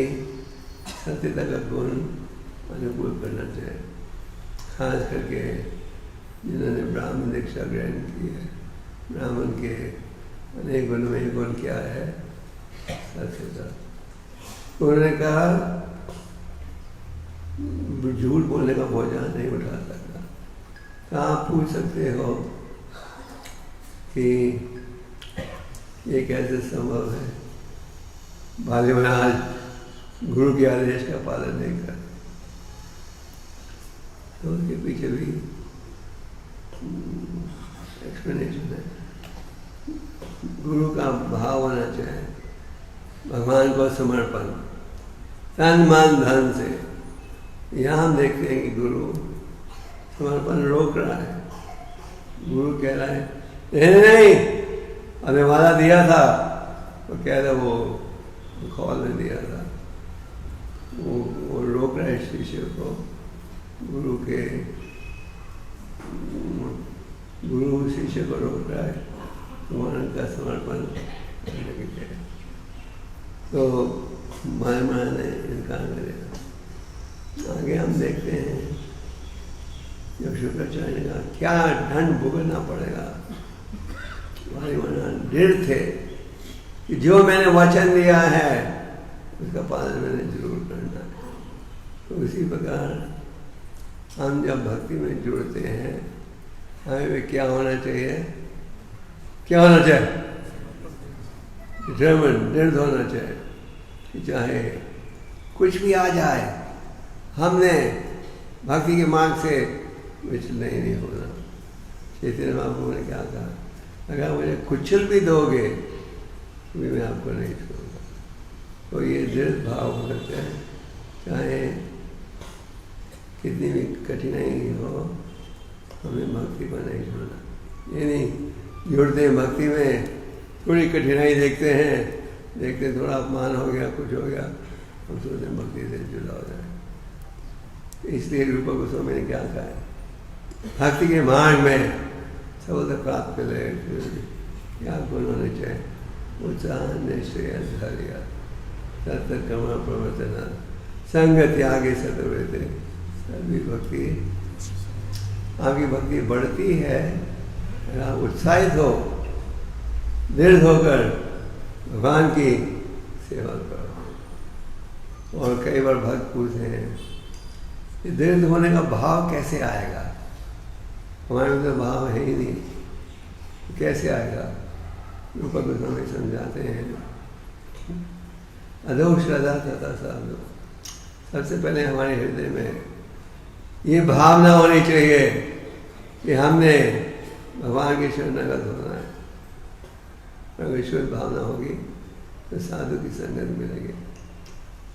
सत्यता का गुण अनुकूल करना चाहिए। खास करके जिन्होंने ब्राह्मण दीक्षा ग्रहण की है, ब्राह्मण के अनेक गुण में गुण क्या है? सत्यता। उन्होंने कहा झूठ बोलने का बोझा नहीं उठा सकता। तो आप पूछ सकते हो कि ये कैसे संभव है? बाली महाराज गुरु के आदेश का पालन नहीं करते। तो उसके पीछे भी एक्सप्लेनेशन है। गुरु का भाव होना चाहिए, भगवान को समर्पण, तन मन धन से। यहाँ हम देखते हैं कि गुरु समर्पण रोक रहा है। गुरु कह रहा है नहीं नहीं हमें वादा दिया था, तो कह रहा वो खौल ने दिया था। वो रोक रहा है शिष्य को। गुरु शिष्य को रोक रहा है भगवान का समर्पण करने के लिए। तो माया ने इनकार करेगा। आगे हम देखते हैं जब शुक्राचार्य ने कहा क्या दंड भुगतना पड़ेगा, दृढ़ थे कि जो मैंने वचन दिया है उसका पालन मैंने जरूर करना है। तो उसी प्रकार हम जब भक्ति में जुड़ते हैं हमें भी क्या होना चाहिए? क्या होना चाहिए? डिटरमिन्ड, दृढ़ होना चाहिए कि चाहे कुछ भी आ जाए हमने भक्ति के मार्ग से विचलित नहीं होना। चैतन्य महाप्रभु ने क्या कहा? अगर मुझे कुचल भी दोगे तो भी मैं आपको नहीं छोड़ूंगा। तो ये दृढ़ भाव होना चाहिए, चाहे कितनी भी कठिनाई हो हमें भक्ति को नहीं छोड़ना। ये नहीं जुड़ते हैं भक्ति में, थोड़ी कठिनाई देखते हैं, थोड़ा अपमान हो गया, कुछ हो गया, हम सोचते हैं भक्ति से जुड़ा हो जाए। इसलिए रूपा गोस्वामी ने क्या कहा है? भक्ति के मार्ग में सफलता प्राप्त कर क्या गुण होने चाहिए? उत्साह, निश्चय, धैर्य, सत्य, कर्म, प्रवर्तन, संग, त्याग, सतव्रत। सभी भक्ति, आपकी भक्ति बढ़ती है अगर आप उत्साहित हो, दृढ़ होकर भगवान की सेवा करो। और कई बार भक्त पूछते हैं कि दृढ़ होने का भाव कैसे आएगा? हमारे में तो भाव है ही नहीं, कैसे आएगा? रूपा गोस्वामी समझाते हैं अधो श्रद्धा तथा साधु। सबसे पहले हमारे हृदय में ये भावना होनी चाहिए कि हमने भगवान की शरणागत होना है। अगर शुद्ध भावना होगी तो साधु की संगत मिलेगी।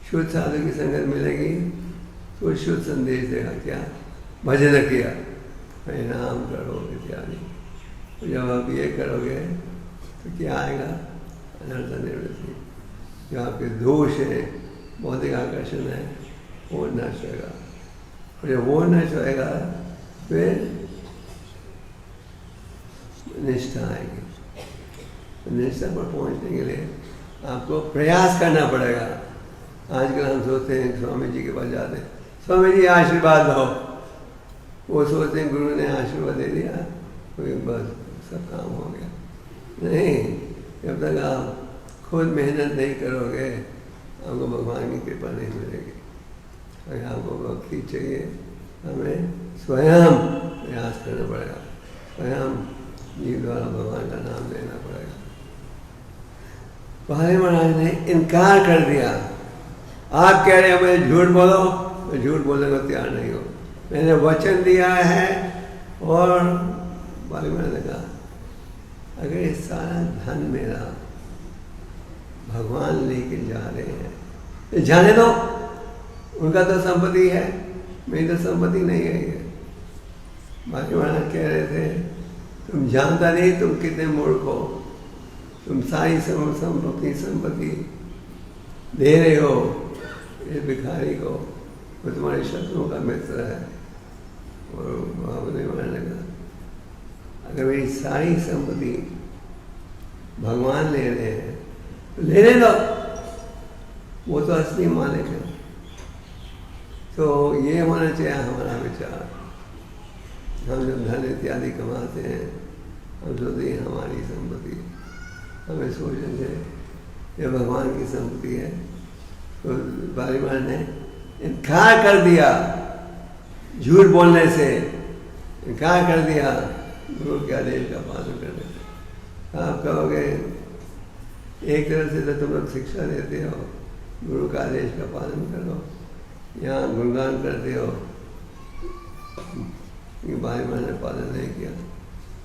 शुद्ध साधु की संगत मिलेगी तो शुद्ध संदेश देगा। क्या? भजन किया, नाम करो इत्यादि। तो जब आप ये करोगे तो क्या आएगा? अनर्थ निवृत्ति। जो आपके दोष है, भौतिक आकर्षण है, वो नष्ट होगा। और जब वो नष्ट होएगा फिर निष्ठा आएगी। निष्ठा पर पहुंचने के लिए आपको प्रयास करना पड़ेगा। आजकल हम सोचते हैं स्वामी जी के पास जाते हैं, स्वामी जी आशीर्वाद दो। वो सोचते हैं गुरु ने आशीर्वाद दे दिया तो बस सब काम हो गया। नहीं, जब तक आप खुद मेहनत नहीं करोगे आपको भगवान की कृपा नहीं मिलेगी। अगर आपको भक्ति चाहिए हमें स्वयं प्रयास करना पड़ेगा, स्वयं जीव द्वारा भगवान का नाम लेना पड़ेगा। बाली महाराज ने इनकार कर दिया। आप कह रहे हो मुझे झूठ बोलो, मैं झूठ बोलने को तैयार नहीं हो, मैंने वचन दिया है। और बाली महाराज ने कहा अगर ये सारा धन मेरा भगवान लेके जा रहे हैं, जाने दो, उनका तो संपत्ति है, मेरी तो संपत्ति नहीं है ये। बाली महाराज कह रहे थे तुम जानता नहीं तुम कितने मूर्ख हो, तुम सारी अपनी संपत्ति दे रहे हो इस भिखारी को, वो तुम्हारे शत्रुओं का मित्र है। और बाली महाराज ने कहा अगर मेरी सारी संपत्ति भगवान ले रहे हैं तो लेने दो, वो तो असली मालिक है। तो ये होना चाहिए हमारा विचार। हम जब धन इत्यादि कमाते हैं हम सोचते हैं हमारी संपत्ति, हमें सोचेंगे ये भगवान की संपत्ति है। तो बाली महाराज ने इनकार कर दिया, झूठ बोलने से इनकार कर दिया गुरु के आदेश का पालन करने से। आप कहोगे एक तरह से तो तुम लोग शिक्षा देते हो, गुरु का आदेश का पालन करो, यहाँ गुणगान करते हो, बाली महाराज ने पालन नहीं किया।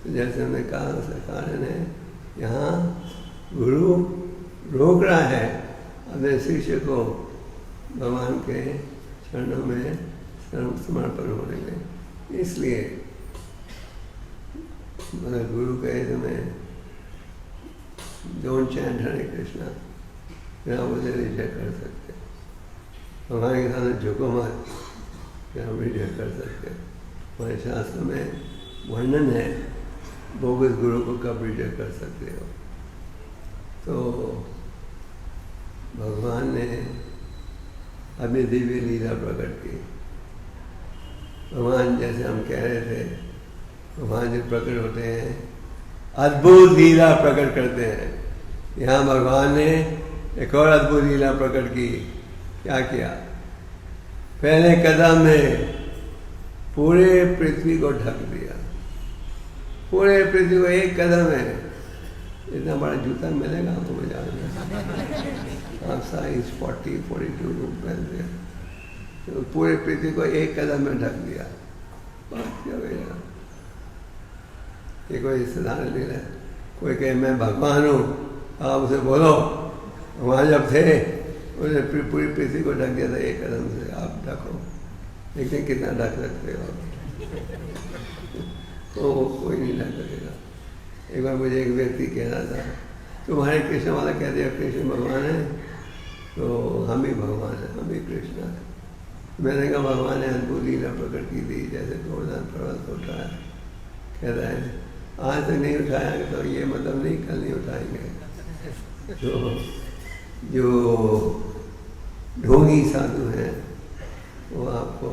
तो जैसे हमने कहा सरकार ने यहाँ गुरु रोक रहा है अपने शिष्य को भगवान के चरणों में समर्पण होने में। इसलिए मगर गुरु कहे तुम्हें डोंट चैंट हरे कृष्णा, फिर आप उसे रिजेक्ट कर सकते, भगवान के सामने झुको मत, फिर हम रिजेक्ट कर सकते। हमारे शास्त्र में वर्णन है बोगस गुरु को कब रिजेक्ट कर सकते हो। तो भगवान ने अपनी दिव्य लीला प्रकट की। भगवान जैसे हम कह रहे थे भगवान जो प्रकट होते हैं अद्भुत लीला प्रकट करते हैं। यहाँ भगवान ने एक और अद्भुत लीला प्रकट की। क्या किया? पहले कदम में पूरे पृथ्वी को ढक दिया, पूरे पृथ्वी को एक कदम है। इतना बड़ा जूता मिलेगा आपको बाजार में, आप साइज 40-42 पहनते हैं, तो पूरे पृथ्वी को एक कदम में ढक दिया। बात क्या भैया, ये कोई साधारण ले रहा है? कोई कहे मैं भगवान हूँ, आप उसे बोलो वहाँ जब थे उन्होंने पूरी पृथ्वी को ढक दिया था एक कदम से, आप ढको, देखते कितना ढक सकते हो तो कोई नहीं ढक सकेगा। एक बार मुझे एक व्यक्ति कह रहा था तुम्हारे कृष्ण वाला कहते हो कृष्ण भगवान है, तो हम ही भगवान है, हम ही कृष्ण है। मैंने कहा भगवान ने अद्भुत लीला प्रकट की थी, जैसे गोवर्धन पर्वत उठाया, कहता है आज तक नहीं उठाया तो ये मतलब नहीं कल नहीं उठाएंगे। तो जो ढोंगी साधु हैं वो आपको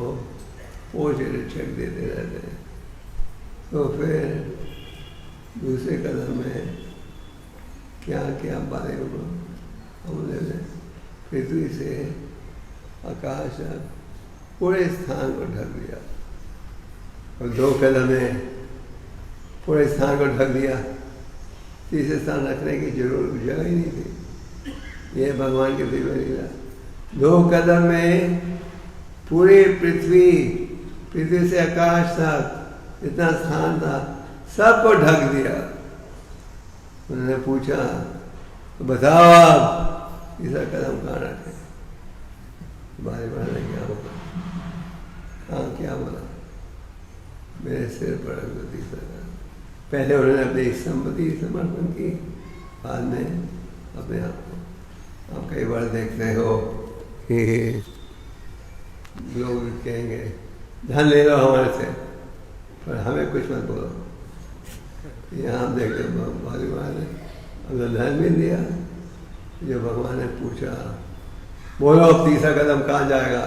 पोष रक्षक देते रहते हैं। तो फिर दूसरे कदम में क्या क्या बातें हमने पृथ्वी से आकाश पूरे स्थान को ढक दिया, और 2 कदम में पूरे स्थान को ढक दिया। तीसरे स्थान रखने की जगह ही नहीं थी। ये भगवान की दिव्य लीला। 2 कदम में पूरी पृथ्वी से आकाश तक इतना स्थान था, सबको ढक दिया। उन्होंने पूछा तो बताओ आप तीसरा कदम कहाँ रखे? बारी बारी ने क्या बोला? हाँ क्या बोला? मेरे सिर पर रख दो तीसरा कदम। पहले उन्होंने अपनी संपत्ति समर्पण की, बाद में अपने आप को। आप कई बार देखते हो कि लोग कहेंगे धन ले लो हमारे से, पर हमें कुछ मत बोलो। यहाँ हम देखते बाली महाराज ने अगर धन भी दिया, जो भगवान ने पूछा बोलो अब तीसरा कदम कहाँ जाएगा,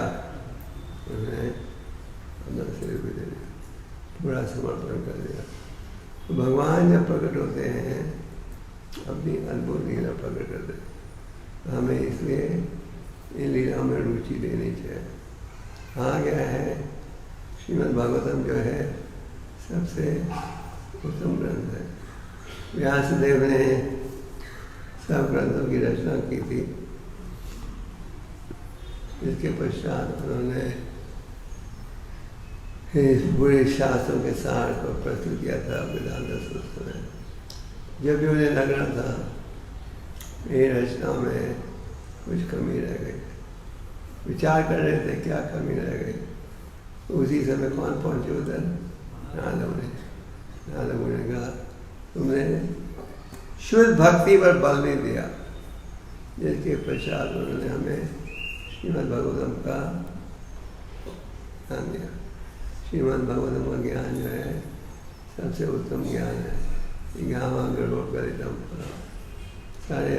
उन्होंने अपना सिर भी दे दिया, पूरा समर्पण कर दिया। तो भगवान जब प्रकट होते हैं अपनी अद्भुत लीला प्रकट करते हैं। हमें इसलिए इन लीलाओं में रुचि लेनी चाहिए। कहा गया है श्रीमद् भागवतम जो है सबसे उत्तम ग्रंथ है। व्यासदेव ने सब ग्रंथों की रचना की थी। इसके पश्चात उन्होंने इस पूरे शास्त्रों के सार को प्रस्तुत किया था वेदांत सूत्र में। जब भी उन्हें लग रहा था ये रचना में कुछ कमी रह गई, विचार कर रहे थे क्या कमी रह गई, उसी समय कौन पहुंचे उधर? नारद मुनि ने कहा तुमने शुद्ध भक्ति पर बल नहीं दिया, जिसके पश्चात उन्होंने हमें श्रीमद् भागवतम का ज्ञान दिया। श्रीमद् भागवतम का ज्ञान जो है सबसे उत्तम ज्ञान है। ज्ञानागरोपरितम फलम, सारे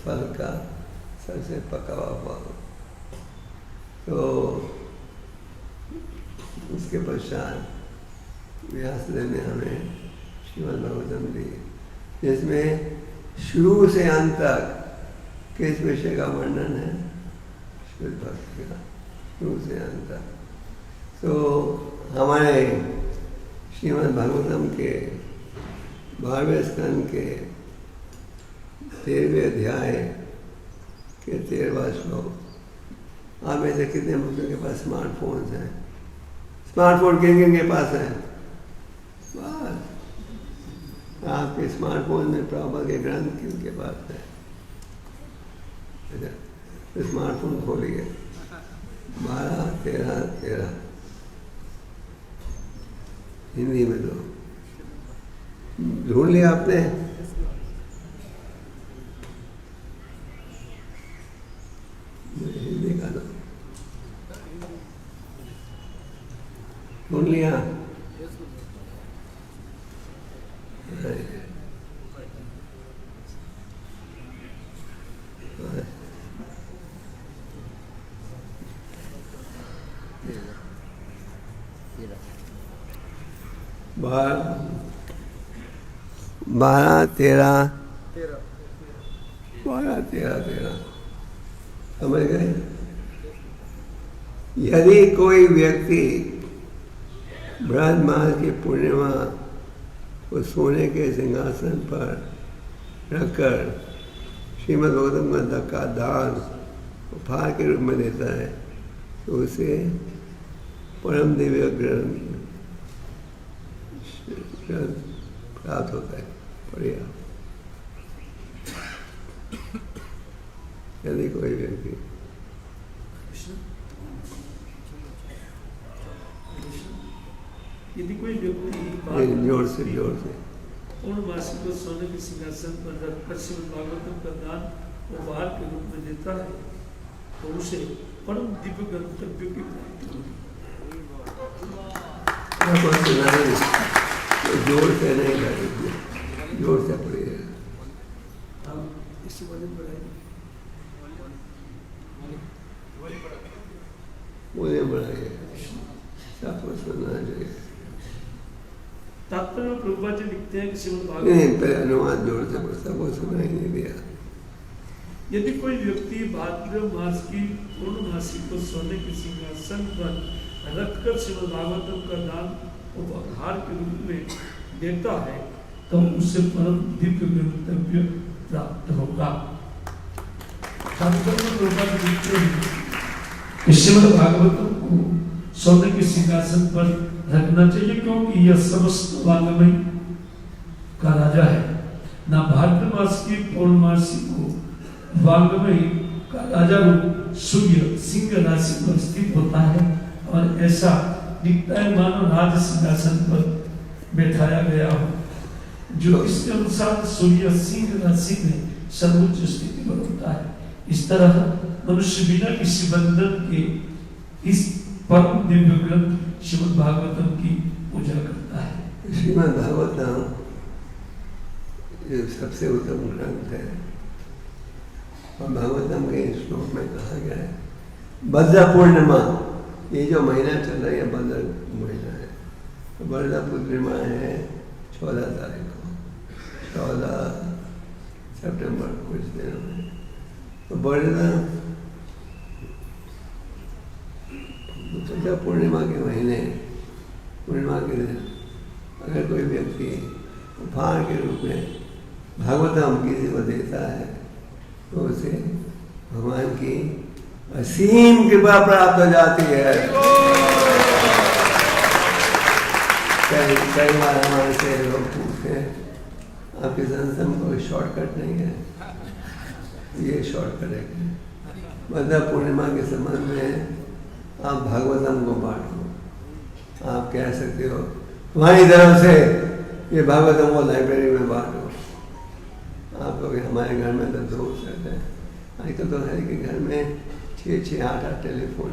फल का सबसे पका हुआ फल। तो उसके पश्चात व्यासदेव ने हमें श्रीमद् भागवतम दी, जिसमें शुरू से अंत तक किस विषय का वर्णन है? शुद्ध भक्ति का, शुरू से अंत तक। तो हमारे श्रीमद् भागवतम के 12वें स्कंद के 13वें अध्याय के 13वां श्लोक। आप में से कितने लोगों के पास स्मार्टफोन्स हैं? स्मार्टफोन किन किन के पास है? बस आपके स्मार्टफोन में प्रभुपाद के ग्रंथ किनके पास है? तो स्मार्टफोन खोलिए 12, 13, 13 हिंदी में। तो ढूंढ लिया आपने? हिंदी का तो ढूंढ लिया? 12, 13 समझ गए? यदि कोई व्यक्ति बृहद मास की पूर्णिमा को सोने के सिंहासन पर रखकर श्रीमद् भागवतम का दान उपहार के रूप में देता है तो उसे परम दिव्य ग्रंथ प्राप्त होता है। पढ़िए यदि कोई व्यक्ति यदि कोई व्यक्ति जोर से पूर्णमासी को सोने के सिंहासन पर रखकर श्रीमद् भागवतम का दान उपहार के रूप में देता है तो उसे परम दिव्य गंतव्य की प्राप्ति होगी। जोर से नहीं करेंगे, जोर से पढ़िए। इससे वजन बढ़ाएंगे, मुझे बढ़ाइए, सबको सुनना चाहिए। तात्पर्य में प्रभुपाद जी लिखते हैं कि श्रीमद् नहीं, भागवत पहले अनुवाद जोर से पढ़, सबको सुना ही नहीं दिया। यदि कोई व्यक्ति भाद्रव मास की पूर्णमासी को सोने के सिंहासन पर रखकर श्रीमद् भागवतम का दान उपहार के रूप में देता है तो उसे परम दिव्य गंतव्य प्राप्त होगा। श्रीमद् भागवतम को सोने के सिंहासन पर रखना चाहिए क्योंकि यह समस्त वांग्मय का राजा है। ना भाद्र मास की पूर्णमासी को वांग्मय का राजा रूप सूर्य सिंह राशि पर स्थित होता है और ऐसा दिखता है मानो राज सिंहासन पर बैठाया गया हो, जो इसके अनुसार सूर्य सिंह राशि में सर्वोच्च स्थिति पर होता है। इस तरह मनुष्य बिना किसी बंधन के इस परम दिव्य ग्रंथ श्रीमद् भागवतम की पूजा करता है। श्रीमद् भागवतम जो सबसे उत्तम ग्रंथ है और भागवतम के श्लोक में कहा गया है भद्र पूर्णिमा, ये जो महीना चल रहा है भद्र महीना है, भद्र पूर्णिमा है 14 तारीख को, 14 सितंबर कुछ दिनों में तो बड़े ना तो पूर्णिमा के महीने, पूर्णिमा के दिन अगर कोई व्यक्ति उपहार के रूप में भागवतम किसी को देता है तो उसे भगवान की असीम कृपा प्राप्त हो जाती है। कई बार हमारे से लोग पूछते हैं आपके संस्था में कोई शॉर्टकट नहीं है, ये शॉर्टकट है। मतलब पूर्णिमा के संबंध में आप भागवतम को बांटो। आप कह सकते हो तुम्हारी तरफ से ये भागवतम को लाइब्रेरी में बांटो। आप लोग हमारे घर में तो दोस्त रहते हैं, आजकल तो हर के घर में 6-6, 8-8 टेलीफोन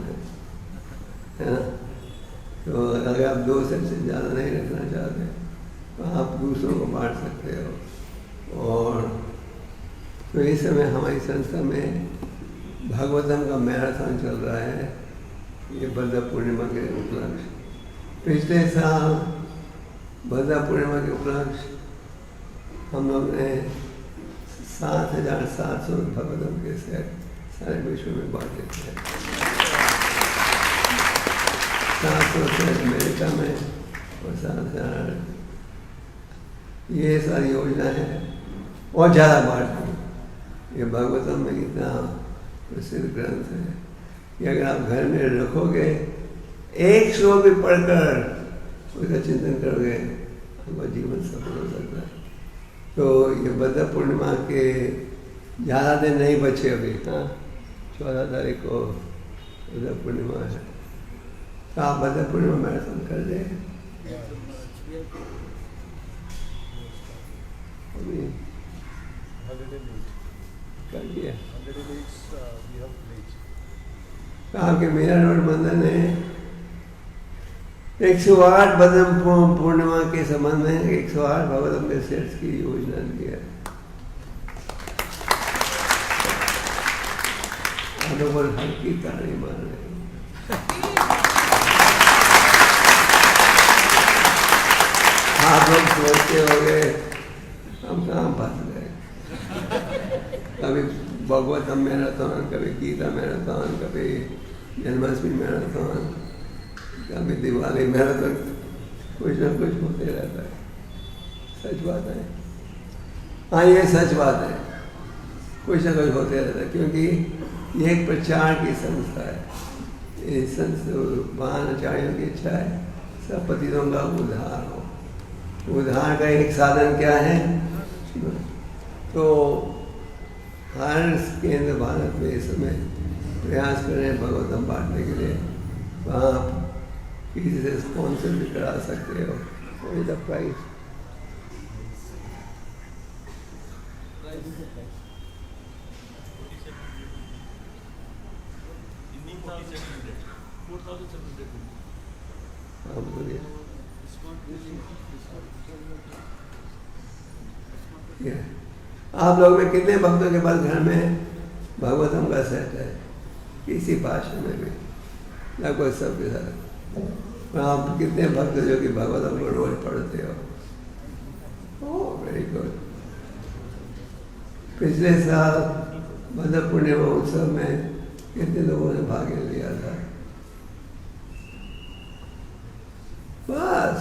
है ना। तो अगर आप 2 सेट से ज़्यादा नहीं रखना चाहते तो आप दूसरों को बांट सकते हो। और तो इस समय हमारी संस्था में भागवतम का मैराथन चल रहा है, ये भद्र पूर्णिमा के उपलक्ष्य। पिछले साल भद्र पूर्णिमा के उपलक्ष्य हम लोग ने 7,700 भागवतम के सेट सारे विश्व में बांटे थे। 700 सेट अमेरिका में और 7,000 ये सारी योजना है और ज़्यादा बांटती। ये भागवतम में इतना प्रसिद्ध ग्रंथ है कि अगर आप घर में रखोगे, एक श्लोक भी पढ़कर उसका चिंतन करोगे, आपका जीवन सफल हो सकता है। तो ये भद्र पूर्णिमा के ज़्यादा दिन नहीं बचे अभी। हाँ, 14 तारीख को भद्र पूर्णिमा है, तो आप भद्र पूर्णिमा मैराथन कर दें। अभी 108 कर दिया। 108 we have pledged. तो आपके मीरा रोड मंदिर ने 108 भद्र पूर्णिमा के संबंध में 108 भागवतम के सेट्स की योजना दी है। हल्की ताड़ी मार रहे हैं। आप लोग सोचते होंगे हम कहाँ फंस गए। कभी भागवतम मैराथन, कभी गीता मैराथन, कभी जन्माष्टमी मैराथन, कभी दिवाली मैराथन, कुछ ना कुछ होते रहता है। सच बात है। हाँ, ये सच बात है, कुछ ना कुछ होते रहता है, क्योंकि ये एक प्रचार की संस्था है। इस आचार्यों की इच्छा है सब पतितों का उद्धार हो। उद्धार का एक साधन क्या है? तो हर केंद्र भारत में इस समय प्रयास कर रहे हैं भागवतम बांटने के लिए। वहाँ किसी से स्पॉन्सर भी करा सकते हो। What is the price? हाँ, बोलिए। आप लोग में कितने भक्तों के पास घर में भागवतम का सेट है? किसी भाषा में भी लगभग सबके साथ। आप कितने भक्त जो कि भागवतम को रोज पढ़ते हो? ओह, वेरी गुड। पिछले साल भद्र पूर्णिमा उत्सव में कितने लोगों ने भाग लिया था? बस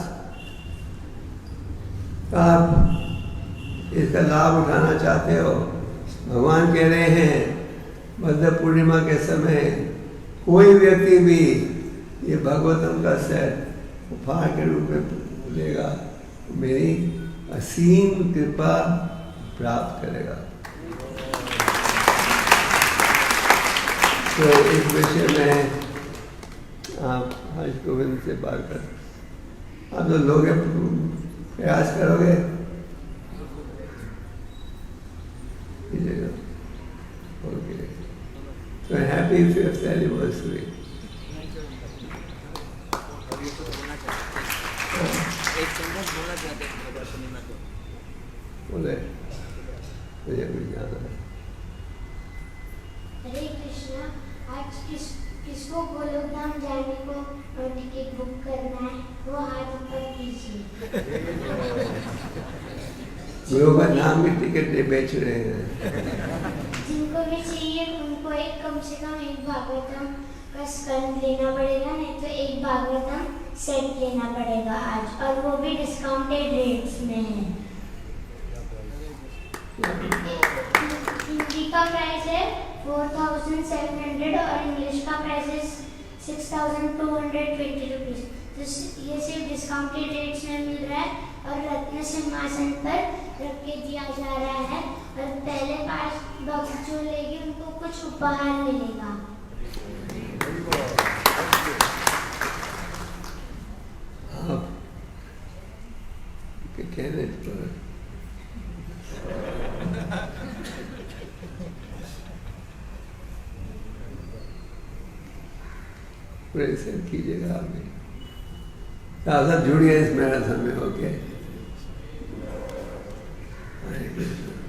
आप इसका लाभ उठाना चाहते हो? भगवान कह रहे हैं भद्र पूर्णिमा के समय कोई व्यक्ति भी ये भागवतम का सेट उपहार के रूप में लेगा, मेरी असीम कृपा प्राप्त करेगा। तो इस विषय में आप हर्ष गोविंद से बात कर, आप तो लोग प्रयास करोगे। Okay. So happy 5th anniversary. बोले मुझे भी जाना है। हरे कृष्णा, आज किसको गोलोकधाम जाने को टिकट बुक करना है, वो हाथ ऊपर कीजिए। गुरु का नाम की टिकट नहीं बेच रहे हैं। जिनको भी चाहिए उनको एक कम से कम एक भागवतम का स्कंद लेना पड़ेगा, नहीं तो एक भागवतम सेट लेना पड़ेगा आज, और वो भी डिस्काउंटेड रेट्स में है। हिंदी का प्राइस है 4700 और इंग्लिश का प्राइस है 6220 रुपीज़। तो ये सिर्फ डिस्काउंटेड रेट्स में मिल रहा है और रत्न सिंहासन पर रख के दिया जा रहा है, और पहले 5 बॉक्स जो लेंगे उनको कुछ उपहार मिलेगा। आप के कहने पर प्रेशर कीजिएगा आगे, साथ जुड़िए इस मैराथन में। ओके, हरे कृष्ण।